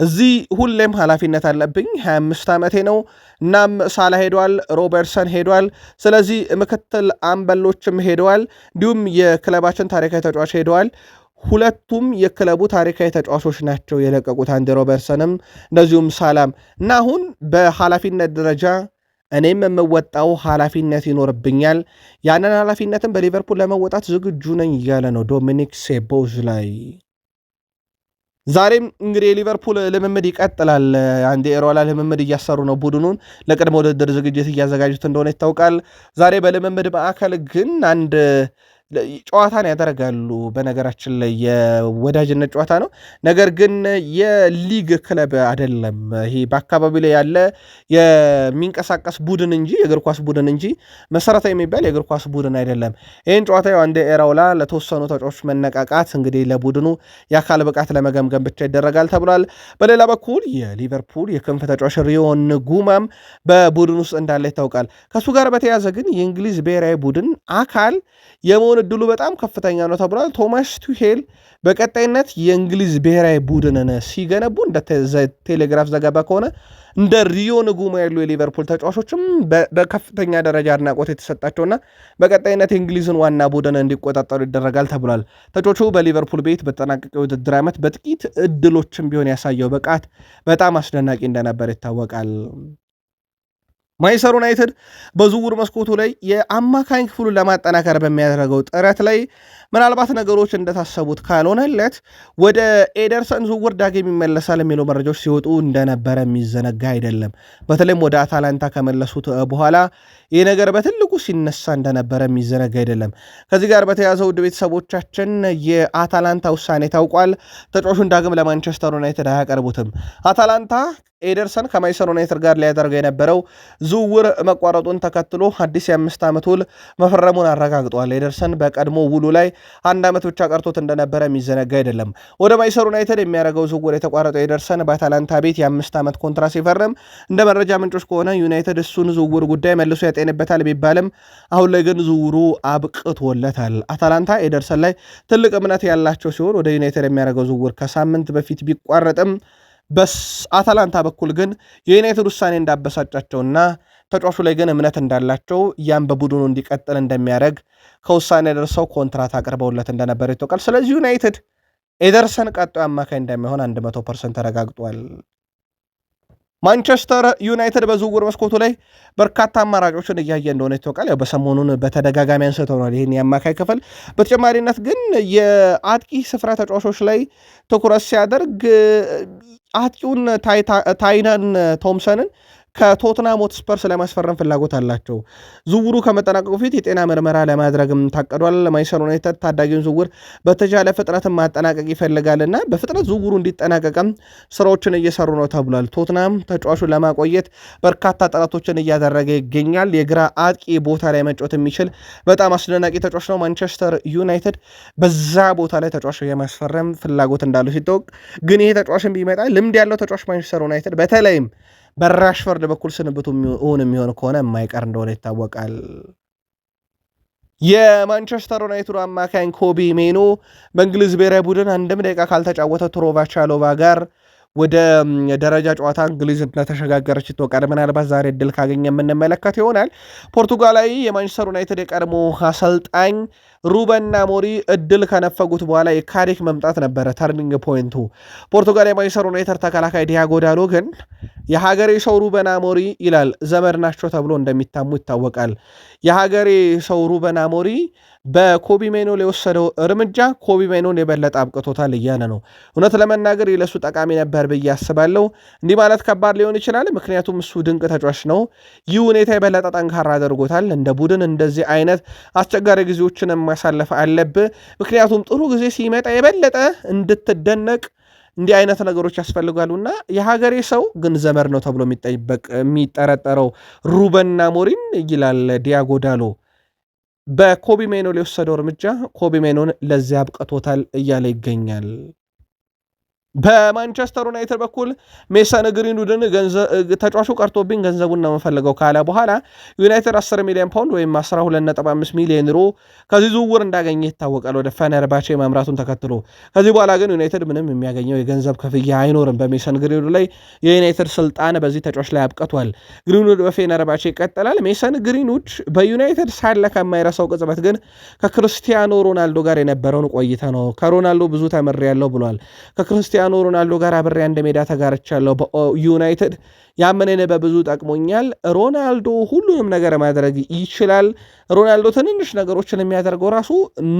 እዚህ ሁሌም ኃላፊነት አለብኝ፣ 25 ዓመቴ ነው። እናም ሳላ ሄዷል፣ ሮበርትሰን ሄዷል። ስለዚህ ምክትል አምበሎችም ሄደዋል፣ እንዲሁም የክለባችን ታሪካዊ ተጫዋች ሄደዋል። ሁለቱም የክለቡ ታሪካዊ ተጫዋቾች ናቸው የለቀቁት፣ አንዲ ሮበርትሰንም እንደዚሁም ሳላም እና አሁን በኃላፊነት ደረጃ እኔም የምወጣው ኃላፊነት ይኖርብኛል። ያንን ኃላፊነትን በሊቨርፑል ለመወጣት ዝግጁ ነኝ እያለ ነው ዶሚኒክ ሴቦዝ ላይ። ዛሬም እንግዲህ የሊቨርፑል ልምምድ ይቀጥላል። አንድ ኤሮላ ልምምድ እያሰሩ ነው። ቡድኑን ለቅድመ ውድድር ዝግጅት እያዘጋጁት እንደሆነ ይታወቃል። ዛሬ በልምምድ ማዕከል ግን አንድ ጨዋታን ያደርጋሉ። በነገራችን ላይ የወዳጅነት ጨዋታ ነው፣ ነገር ግን የሊግ ክለብ አይደለም። ይሄ በአካባቢ ላይ ያለ የሚንቀሳቀስ ቡድን እንጂ የእግር ኳስ ቡድን እንጂ መሰረታዊ የሚባል የእግር ኳስ ቡድን አይደለም። ይህን ጨዋታ አንድ ኤራውላ ለተወሰኑ ተጫዋቾች መነቃቃት እንግዲህ ለቡድኑ የአካል ብቃት ለመገምገም ብቻ ይደረጋል ተብሏል። በሌላ በኩል የሊቨርፑል የክንፍ ተጫዋች ሪዮን ጉማም በቡድን ውስጥ እንዳለ ይታወቃል። ከእሱ ጋር በተያያዘ ግን የእንግሊዝ ብሔራዊ ቡድን አካል የመሆን የመሆን እድሉ በጣም ከፍተኛ ነው ተብሏል። ቶማስ ቱሄል በቀጣይነት የእንግሊዝ ብሔራዊ ቡድንን ሲገነቡ እንደ ቴሌግራፍ ዘገባ ከሆነ እንደ ሪዮ ንጉማ ያሉ የሊቨርፑል ተጫዋቾችም በከፍተኛ ደረጃ አድናቆት የተሰጣቸውና በቀጣይነት የእንግሊዝን ዋና ቡድን እንዲቆጣጠሩ ይደረጋል ተብሏል። ተጫዋቹ በሊቨርፑል ቤት በተጠናቀቀ ውድድር ዓመት በጥቂት እድሎችም ቢሆን ያሳየው ብቃት በጣም አስደናቂ እንደነበር ይታወቃል። ማንቸስተር ዩናይትድ በዝውውር መስኮቱ ላይ የአማካኝ ክፍሉን ለማጠናከር በሚያደርገው ጥረት ላይ ምናልባት ነገሮች እንደታሰቡት ካልሆነለት ወደ ኤደርሰን ዝውውር ዳግም ይመለሳል የሚለው መረጃዎች ሲወጡ እንደነበረ የሚዘነጋ አይደለም። በተለይም ወደ አታላንታ ከመለሱት በኋላ ይህ ነገር በትልቁ ሲነሳ እንደነበረ የሚዘነጋ አይደለም። ከዚህ ጋር በተያያዘ ውድ ቤተሰቦቻችን የአታላንታ ውሳኔ ታውቋል። ተጫዋቹን ዳግም ለማንቸስተር ዩናይትድ አያቀርቡትም። አታላንታ ኤደርሰን ከማንቸስተር ዩናይትድ ጋር ሊያደርገው የነበረው ዝውውር መቋረጡን ተከትሎ አዲስ የ5 ዓመት ውል መፈረሙን አረጋግጧል። ኤደርሰን በቀድሞ ውሉ ላይ 1 ዓመት ብቻ ቀርቶት እንደነበረ የሚዘነጋ አይደለም። ወደ ማንቸስተር ዩናይትድ የሚያደርገው ዝውውር የተቋረጠው ኤደርሰን በአታላንታ ቤት የ5 ዓመት ኮንትራት ሲፈርም እንደ መረጃ ምንጮች ከሆነ ዩናይትድ እሱን ዝውውር ጉዳይ መልሶ ያጤንበታል ቢባልም አሁን ላይ ግን ዝውውሩ አብቅቶለታል። አታላንታ ኤደርሰን ላይ ትልቅ እምነት ያላቸው ሲሆን ወደ ዩናይትድ የሚያደርገው ዝውውር ከሳምንት በፊት ቢቋረጥም በአታላንታ በኩል ግን የዩናይትድ ውሳኔ እንዳበሳጫቸውና ተጫዋቹ ላይ ግን እምነት እንዳላቸው ያም በቡድኑ እንዲቀጥል እንደሚያደርግ ከውሳኔ ደርሰው ኮንትራት አቅርበውለት እንደነበር ይታወቃል። ስለዚህ ዩናይትድ ኤደርሰን ቀጣዩ አማካይ እንደሚሆን 100% ተረጋግጧል። ማንቸስተር ዩናይትድ በዝውውር መስኮቱ ላይ በርካታ አማራጮችን እያየ እንደሆነ ይታወቃል። ያው በሰሞኑን በተደጋጋሚ አንስተውናል ይህን የአማካይ ክፍል። በተጨማሪነት ግን የአጥቂ ስፍራ ተጫዋቾች ላይ ትኩረት ሲያደርግ አጥቂውን ታይናን ቶምሰንን ከቶትናም ሆትስፐርስ ለማስፈረም ፍላጎት አላቸው። ዝውውሩ ከመጠናቀቁ ፊት የጤና ምርመራ ለማድረግም ታቅዷል። ማንቸስተር ዩናይትድ ታዳጊውን ዝውውር በተቻለ ፍጥነትን ማጠናቀቅ ይፈልጋልና በፍጥነት ዝውውሩ እንዲጠናቀቅም ስራዎችን እየሰሩ ነው ተብሏል። ቶትናም ተጫዋቹን ለማቆየት በርካታ ጥረቶችን እያደረገ ይገኛል። የግራ አጥቂ ቦታ ላይ መጫወት የሚችል በጣም አስደናቂ ተጫዋች ነው። ማንቸስተር ዩናይትድ በዛ ቦታ ላይ ተጫዋች የማስፈረም ፍላጎት እንዳለው ሲታወቅ፣ ግን ይሄ ተጫዋችን ቢመጣ ልምድ ያለው ተጫዋች ማንቸስተር ዩናይትድ በተለይም በራሽፈርድ በኩል ስንብቱ የሚሆን ከሆነ የማይቀር እንደሆነ ይታወቃል። የማንቸስተር ዩናይትድ አማካኝ ኮቢ ሜኖ በእንግሊዝ ብሔራዊ ቡድን 1 ደቂቃ ካልተጫወተ ትሮቫ ቻሎባ ጋር ወደ ደረጃ ጨዋታ እንግሊዝ እንደተሸጋገረች ይታወቃል። ምናልባት ዛሬ እድል ካገኘ የምንመለከት ይሆናል። ፖርቱጋላዊ የማንቸስተር ዩናይትድ የቀድሞ አሰልጣኝ ሩበን አሞሪም እድል ከነፈጉት በኋላ የካሪክ መምጣት ነበረ ተርኒንግ ፖይንቱ። ፖርቱጋል የማንቸስተር ዩናይትድ ተከላካይ ዲያጎ ዳሎ ግን የሀገሬ ሰው ሩበን አሞሪም ይላል ዘመድ ናቸው ተብሎ እንደሚታሙ ይታወቃል። የሀገሬ ሰው ሩበን አሞሪም በኮቢ ሜኖ የወሰደው እርምጃ ኮቢ ሜኖን የበለጠ አብቅቶታል እያለ ነው። እውነት ለመናገር ለሱ ጠቃሚ ነበር ብዬ አስባለሁ። እንዲህ ማለት ከባድ ሊሆን ይችላል፣ ምክንያቱም እሱ ድንቅ ተጫዋች ነው። ይህ ሁኔታ የበለጠ ጠንካራ አድርጎታል። እንደ ቡድን እንደዚህ አይነት አስቸጋሪ ጊዜዎችን ማሳለፍ አለብህ፣ ምክንያቱም ጥሩ ጊዜ ሲመጣ የበለጠ እንድትደነቅ እንዲህ አይነት ነገሮች ያስፈልጋሉና የሀገሬ ሰው ግን ዘመር ነው ተብሎ የሚጠረጠረው ሩበን አሞሪም ይላል ዲያጎ ዳሎ በኮቢ ሜኖ የወሰደው እርምጃ ኮቢ ሜኖን ለዚያ አብቅቶታል እያለ ይገኛል። በማንቸስተር ዩናይትድ በኩል ሜሰን ግሪንውድን ተጫዋቹ ቀርቶብኝ ገንዘቡን ነው የምፈልገው ካለ በኋላ ዩናይትድ 10 ሚሊዮን ፓውንድ ወይም 12.5 ሚሊዮን ዩሮ ከዚህ ዝውውር እንዳገኘ ይታወቃል ወደ ፈነርባቼ ማምራቱን ተከትሎ። ከዚህ በኋላ ግን ዩናይትድ ምንም የሚያገኘው የገንዘብ ክፍያ አይኖርም በሜሰን ግሪንውድ ላይ። የዩናይትድ ስልጣን በዚህ ተጫዋች ላይ አብቅቷል። ግሪንውድ በፌነርባቼ ይቀጥላል። ሜሰን ግሪንውድ በዩናይትድ ሳለ ከማይረሳው ቅጽበት ግን ከክርስቲያኖ ሮናልዶ ጋር የነበረውን ቆይታ ነው። ከሮናልዶ ብዙ ተምሬያለሁ ብሏል። ከክርስቲያኖ ሮናልዶ ጋር አብሬ አንድ ሜዳ ተጋርቻለሁ በዩናይትድ ያመነን በብዙ ጠቅሞኛል። ሮናልዶ ሁሉንም ነገር ማድረግ ይችላል። ሮናልዶ ትንንሽ ነገሮችን የሚያደርገው ራሱ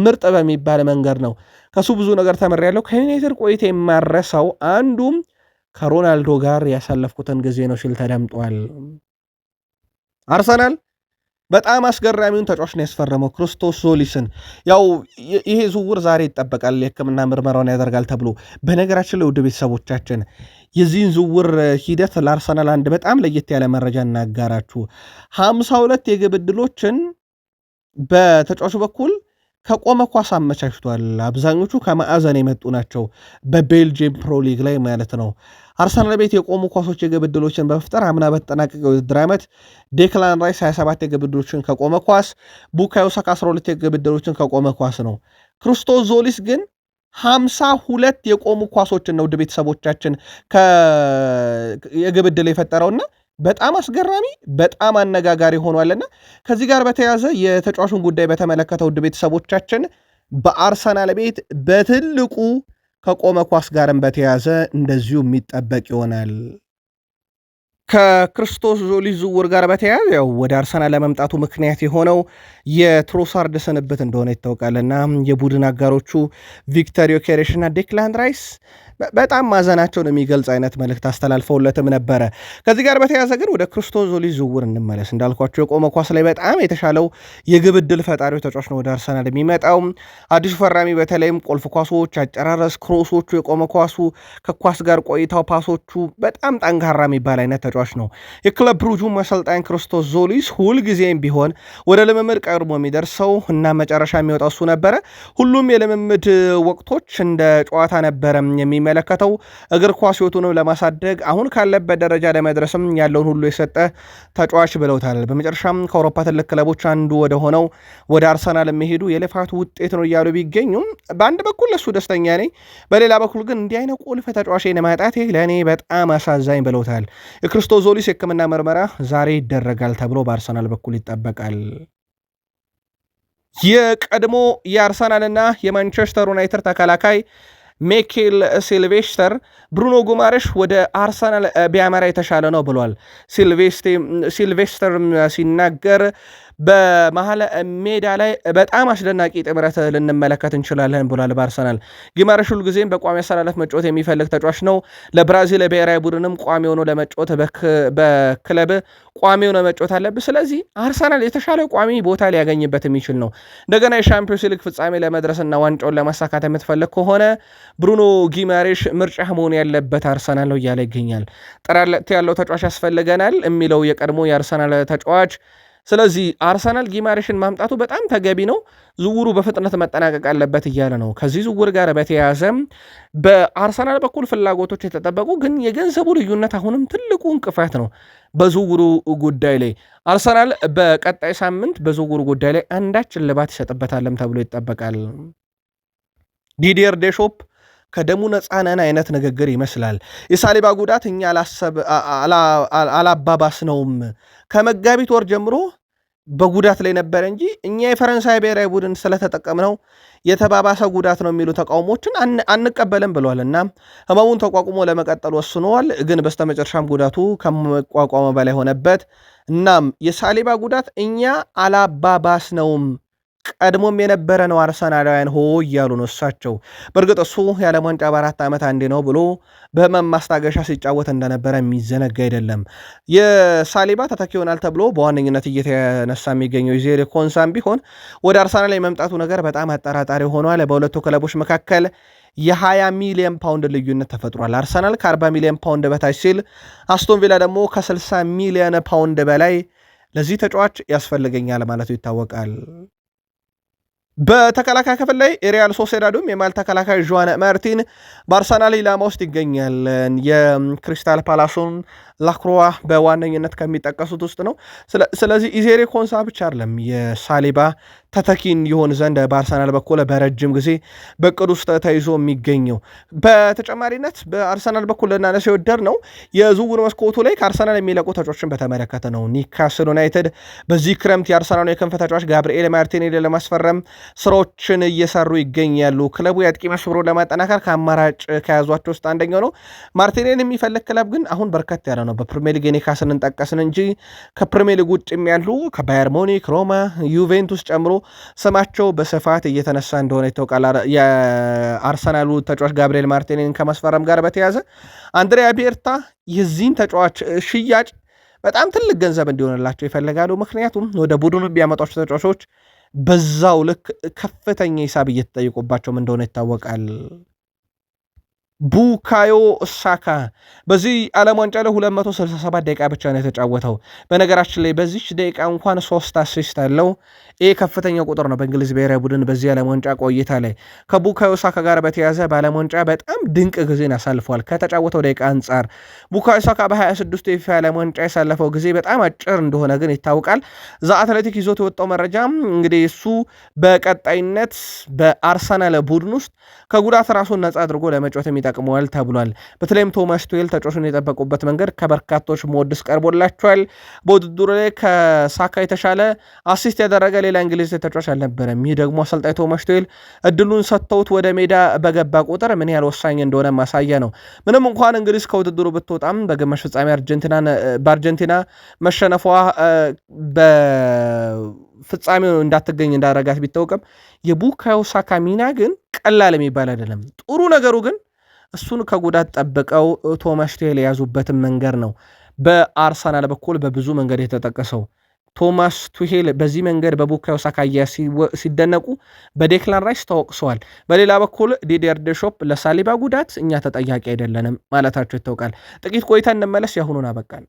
ምርጥ በሚባል መንገድ ነው። ከሱ ብዙ ነገር ተምሬያለሁ። ከዩናይትድ ቆይታ የማረሳው አንዱም ከሮናልዶ ጋር ያሳለፍኩትን ጊዜ ነው ሲል ተደምጧል። አርሰናል በጣም አስገራሚውን ተጫዋች ነው ያስፈረመው ክርስቶስ ዞሊስን። ያው ይሄ ዝውውር ዛሬ ይጠበቃል፣ የሕክምና ምርመራውን ያደርጋል ተብሎ። በነገራችን ላይ ውድ ቤተሰቦቻችን የዚህን ዝውውር ሂደት ለአርሰናል አንድ በጣም ለየት ያለ መረጃ እናጋራችሁ። 52 የግብ ዕድሎችን በተጫዋቹ በኩል ከቆመ ኳስ አመቻችቷል። አብዛኞቹ ከማዕዘን የመጡ ናቸው፣ በቤልጅየም ፕሮ ሊግ ላይ ማለት ነው። አርሰናል ቤት የቆሙ ኳሶች የግብ ዕድሎችን በመፍጠር አምና በተጠናቀቀው የውድድር ዓመት ዴክላን ራይስ 27 የግብ ዕድሎችን ከቆመ ኳስ፣ ቡካዮ ሳካ 12 የግብ ዕድሎችን ከቆመ ኳስ ነው። ክርስቶስ ዞሊስ ግን 52 የቆሙ ኳሶችን ነው ውድ ቤተሰቦቻችን የግብ ዕድል የፈጠረውና በጣም አስገራሚ በጣም አነጋጋሪ ሆኗልና ከዚህ ጋር በተያያዘ የተጫዋቹን ጉዳይ በተመለከተ ውድ ቤተሰቦቻችን በአርሰናል ቤት በትልቁ ከቆመ ኳስ ጋርም በተያያዘ እንደዚሁ የሚጠበቅ ይሆናል። ከክርስቶስ ዞሊስ ዝውውር ጋር በተያያዘ ያው ወደ አርሰናል ለመምጣቱ ምክንያት የሆነው የትሮሳርድ ስንብት እንደሆነ ይታወቃልና የቡድን አጋሮቹ ቪክተር ዮኬሬሽ እና ዴክላን ራይስ በጣም ማዘናቸውን የሚገልጽ አይነት መልእክት አስተላልፈውለትም ነበረ። ከዚህ ጋር በተያያዘ ግን ወደ ክርስቶስ ዞሊስ ዝውውር እንመለስ። እንዳልኳቸው የቆመ ኳስ ላይ በጣም የተሻለው የግብ ዕድል ፈጣሪው ተጫዋች ነው ወደ አርሰናል የሚመጣው። አዲሱ ፈራሚ በተለይም ቁልፍ ኳሶች፣ አጨራረስ፣ ክሮሶቹ፣ የቆመ ኳሱ፣ ከኳስ ጋር ቆይታው፣ ፓሶቹ በጣም ጠንካራ የሚባል አይነት ተጫዋች ነው። የክለብ ብሩጁ አሰልጣኝ ክርስቶስ ዞሊስ ሁልጊዜም ቢሆን ወደ ልምምድ ቀድሞ የሚደርሰው እና መጨረሻ የሚወጣው እሱ ነበረ። ሁሉም የልምምድ ወቅቶች እንደ ጨዋታ ነበረ የሚመለከተው። እግር ኳስ ሕይወቱንም ለማሳደግ አሁን ካለበት ደረጃ ለመድረስም ያለውን ሁሉ የሰጠ ተጫዋች ብለውታል። በመጨረሻም ከአውሮፓ ትልቅ ክለቦች አንዱ ወደ ሆነው ወደ አርሰናል የሚሄዱ የልፋቱ ውጤት ነው እያሉ ቢገኙም በአንድ በኩል ለሱ ደስተኛ ነኝ፣ በሌላ በኩል ግን እንዲህ አይነት ቁልፍ ተጫዋች ማጣቴ ለእኔ በጣም አሳዛኝ ብለውታል። የክርስቶስ ዞሊስ የሕክምና ምርመራ ዛሬ ይደረጋል ተብሎ በአርሰናል በኩል ይጠበቃል። የቀድሞ የአርሰናልና የማንቸስተር ዩናይትድ ተከላካይ ሚኬል ሲልቬስተር ብሩኖ ጉማሬሽ ወደ አርሰናል ቢያመራ የተሻለ ነው ብሏል። ሲልቬስተር ሲናገር በመሀል ሜዳ ላይ በጣም አስደናቂ ጥምረት ልንመለከት እንችላለን ብሏል። በአርሰናል ጊማሬሽ ሁልጊዜም በቋሚ አሰላለፍ መጫወት የሚፈልግ ተጫዋች ነው። ለብራዚል ብሔራዊ ቡድንም ቋሚ ሆኖ ለመጫወት በክለብ ቋሚ ሆኖ መጫወት አለብህ። ስለዚህ አርሰናል የተሻለ ቋሚ ቦታ ሊያገኝበት የሚችል ነው። እንደገና የሻምፒዮንስ ሊግ ፍጻሜ ለመድረስና ዋንጫውን ለማሳካት የምትፈልግ ከሆነ ብሩኖ ጊማሬሽ ምርጫ መሆን ያለበት አርሰናል ነው እያለ ይገኛል። ጥራት ያለው ተጫዋች ያስፈልገናል የሚለው የቀድሞ የአርሰናል ተጫዋች ስለዚህ አርሰናል ጊማሬሽን ማምጣቱ በጣም ተገቢ ነው፣ ዝውውሩ በፍጥነት መጠናቀቅ አለበት እያለ ነው። ከዚህ ዝውውር ጋር በተያያዘ በአርሰናል በኩል ፍላጎቶች የተጠበቁ ግን የገንዘቡ ልዩነት አሁንም ትልቁ እንቅፋት ነው። በዝውውሩ ጉዳይ ላይ አርሰናል በቀጣይ ሳምንት በዝውውሩ ጉዳይ ላይ አንዳች እልባት ይሰጥበታልም ተብሎ ይጠበቃል። ዲዲየር ዴሾፕ ከደሙ ነፃነን አይነት ንግግር ይመስላል። የሳሊባ ጉዳት እኛ አላባባስነውም፣ ከመጋቢት ወር ጀምሮ በጉዳት ላይ ነበረ እንጂ እኛ የፈረንሳይ ብሔራዊ ቡድን ስለተጠቀምነው የተባባሰ ጉዳት ነው የሚሉ ተቃውሞችን አንቀበልም ብለዋል እና ህመሙን ተቋቁሞ ለመቀጠል ወስነዋል። ግን በስተመጨረሻም ጉዳቱ ከመቋቋመ በላይ ሆነበት። እናም የሳሊባ ጉዳት እኛ አላባባስነውም ቀድሞም የነበረ ነው አርሰናላውያን ሆ እያሉ ነው እሳቸው። በእርግጥ እሱ የዓለም ዋንጫ በ4 ዓመት አንዴ ነው ብሎ በህመም ማስታገሻ ሲጫወት እንደነበረ የሚዘነጋ አይደለም። የሳሊባ ተተኪ ይሆናል ተብሎ በዋነኝነት እየተነሳ የሚገኘው ዩዜሪ ኮንሳም ቢሆን ወደ አርሰናል የመምጣቱ ነገር በጣም አጠራጣሪ ሆኗል። በሁለቱ ክለቦች መካከል የ20 ሚሊዮን ፓውንድ ልዩነት ተፈጥሯል። አርሰናል ከ40 ሚሊዮን ፓውንድ በታች ሲል፣ አስቶን ቪላ ደግሞ ከ60 ሚሊዮን ፓውንድ በላይ ለዚህ ተጫዋች ያስፈልገኛል ማለቱ ይታወቃል። በተከላካይ ክፍል ላይ የሪያል ሶሴዳዱም የማል ተከላካይ ዦዋን ማርቲን በአርሰናል ኢላማ ውስጥ ይገኛል። የክሪስታል ፓላሱን ላክሮዋ በዋነኝነት ከሚጠቀሱት ውስጥ ነው። ስለዚህ ኢዜሪ ኮንሳ ብቻ አይደለም የሳሊባ ተተኪን ይሆን ዘንድ በአርሰናል በኩል በረጅም ጊዜ በቅድ ውስጥ ተይዞ የሚገኘው። በተጨማሪነት በአርሰናል በኩል ልናነሳ የወደድ ነው የዝውውር መስኮቱ ላይ ከአርሰናል የሚለቁ ተጫዋቾችን በተመለከተ ነው። ኒውካስል ዩናይትድ በዚህ ክረምት የአርሰናሉ የክንፍ ተጫዋች ጋብርኤል ማርቲኔሊ ለማስፈረም ስራዎችን እየሰሩ ይገኛሉ። ክለቡ የአጥቂ መስመሩን ለማጠናከር ከአማራጭ ከያዟቸው ውስጥ አንደኛው ነው። ማርቲኔሊ የሚፈልግ ክለብ ግን አሁን በርከት ያለ ነው። በፕሪሚየር ሊግ ኒውካስልን እንጠቀስን እንጂ ከፕሪሚየር ሊግ ውጭም ያሉ ከባየር ሙኒክ፣ ሮማ፣ ዩቬንቱስ ጨምሮ ስማቸው በስፋት እየተነሳ እንደሆነ ይታወቃል። የአርሰናሉ ተጫዋች ጋብርኤል ማርቲኔሊን ከማስፈረም ጋር በተያዘ አንድሪያ ቤርታ የዚህን ተጫዋች ሽያጭ በጣም ትልቅ ገንዘብ እንዲሆንላቸው ይፈልጋሉ። ምክንያቱም ወደ ቡድኑ ቢያመጧቸው ተጫዋቾች በዛው ልክ ከፍተኛ ሂሳብ እየተጠየቁባቸውም እንደሆነ ይታወቃል። ቡካዮ ሳካ በዚህ ዓለም ዋንጫ ላይ 267 ደቂቃ ብቻ ነው የተጫወተው። በነገራችን ላይ በዚች ደቂቃ እንኳን 3 አሲስት አለው። ይህ ከፍተኛ ቁጥር ነው በእንግሊዝ ብሔራዊ ቡድን በዚህ ዓለም ዋንጫ ቆይታ ላይ። ከቡካዮ ሳካ ጋር በተያያዘ በዓለም ዋንጫ በጣም ድንቅ ጊዜን አሳልፏል። ከተጫወተው ደቂቃ አንጻር ቡካዮ ሳካ በ26 የፊፋ ዓለም ዋንጫ ያሳለፈው ጊዜ በጣም አጭር እንደሆነ ግን ይታወቃል። ዘ አትሌቲክ ይዞት የወጣው መረጃ እንግዲህ እሱ በቀጣይነት በአርሰናል ቡድን ውስጥ ከጉዳት ራሱን ነጻ አድርጎ ለመጫወት የሚጠቅመዋል ተብሏል። በተለይም ቶማስ ቱዌል ተጫዋቹን የጠበቁበት መንገድ ከበርካቶች ሞድስ ቀርቦላቸዋል። በውድድሩ ላይ ከሳካ የተሻለ አሲስት ያደረገ ሌላ እንግሊዝ ተጫዋች አልነበረም። ይህ ደግሞ አሰልጣኝ ቶማስ ቱዌል እድሉን ሰጥተውት ወደ ሜዳ በገባ ቁጥር ምን ያህል ወሳኝ እንደሆነ ማሳያ ነው። ምንም እንኳን እንግሊዝ ከውድድሩ ብትወጣም በግማሽ ፍጻሜ በአርጀንቲና መሸነፏ በፍጻሜው እንዳትገኝ እንዳረጋት ቢታወቅም የቡካዮ ሳካ ሚና ግን ቀላል የሚባል አይደለም። ጥሩ ነገሩ ግን እሱን ከጉዳት ጠብቀው ቶማስ ቱሄል የያዙበትን መንገድ ነው በአርሰናል በኩል በብዙ መንገድ የተጠቀሰው። ቶማስ ቱሄል በዚህ መንገድ በቡካዮ ሳካ ሲደነቁ በዴክላን ራይስ ተወቅሰዋል። በሌላ በኩል ዲዲየር ዴሾፕ ለሳሊባ ጉዳት እኛ ተጠያቂ አይደለንም ማለታቸው ይታወቃል። ጥቂት ቆይታ እንመለስ። ያሁኑን አበቃል።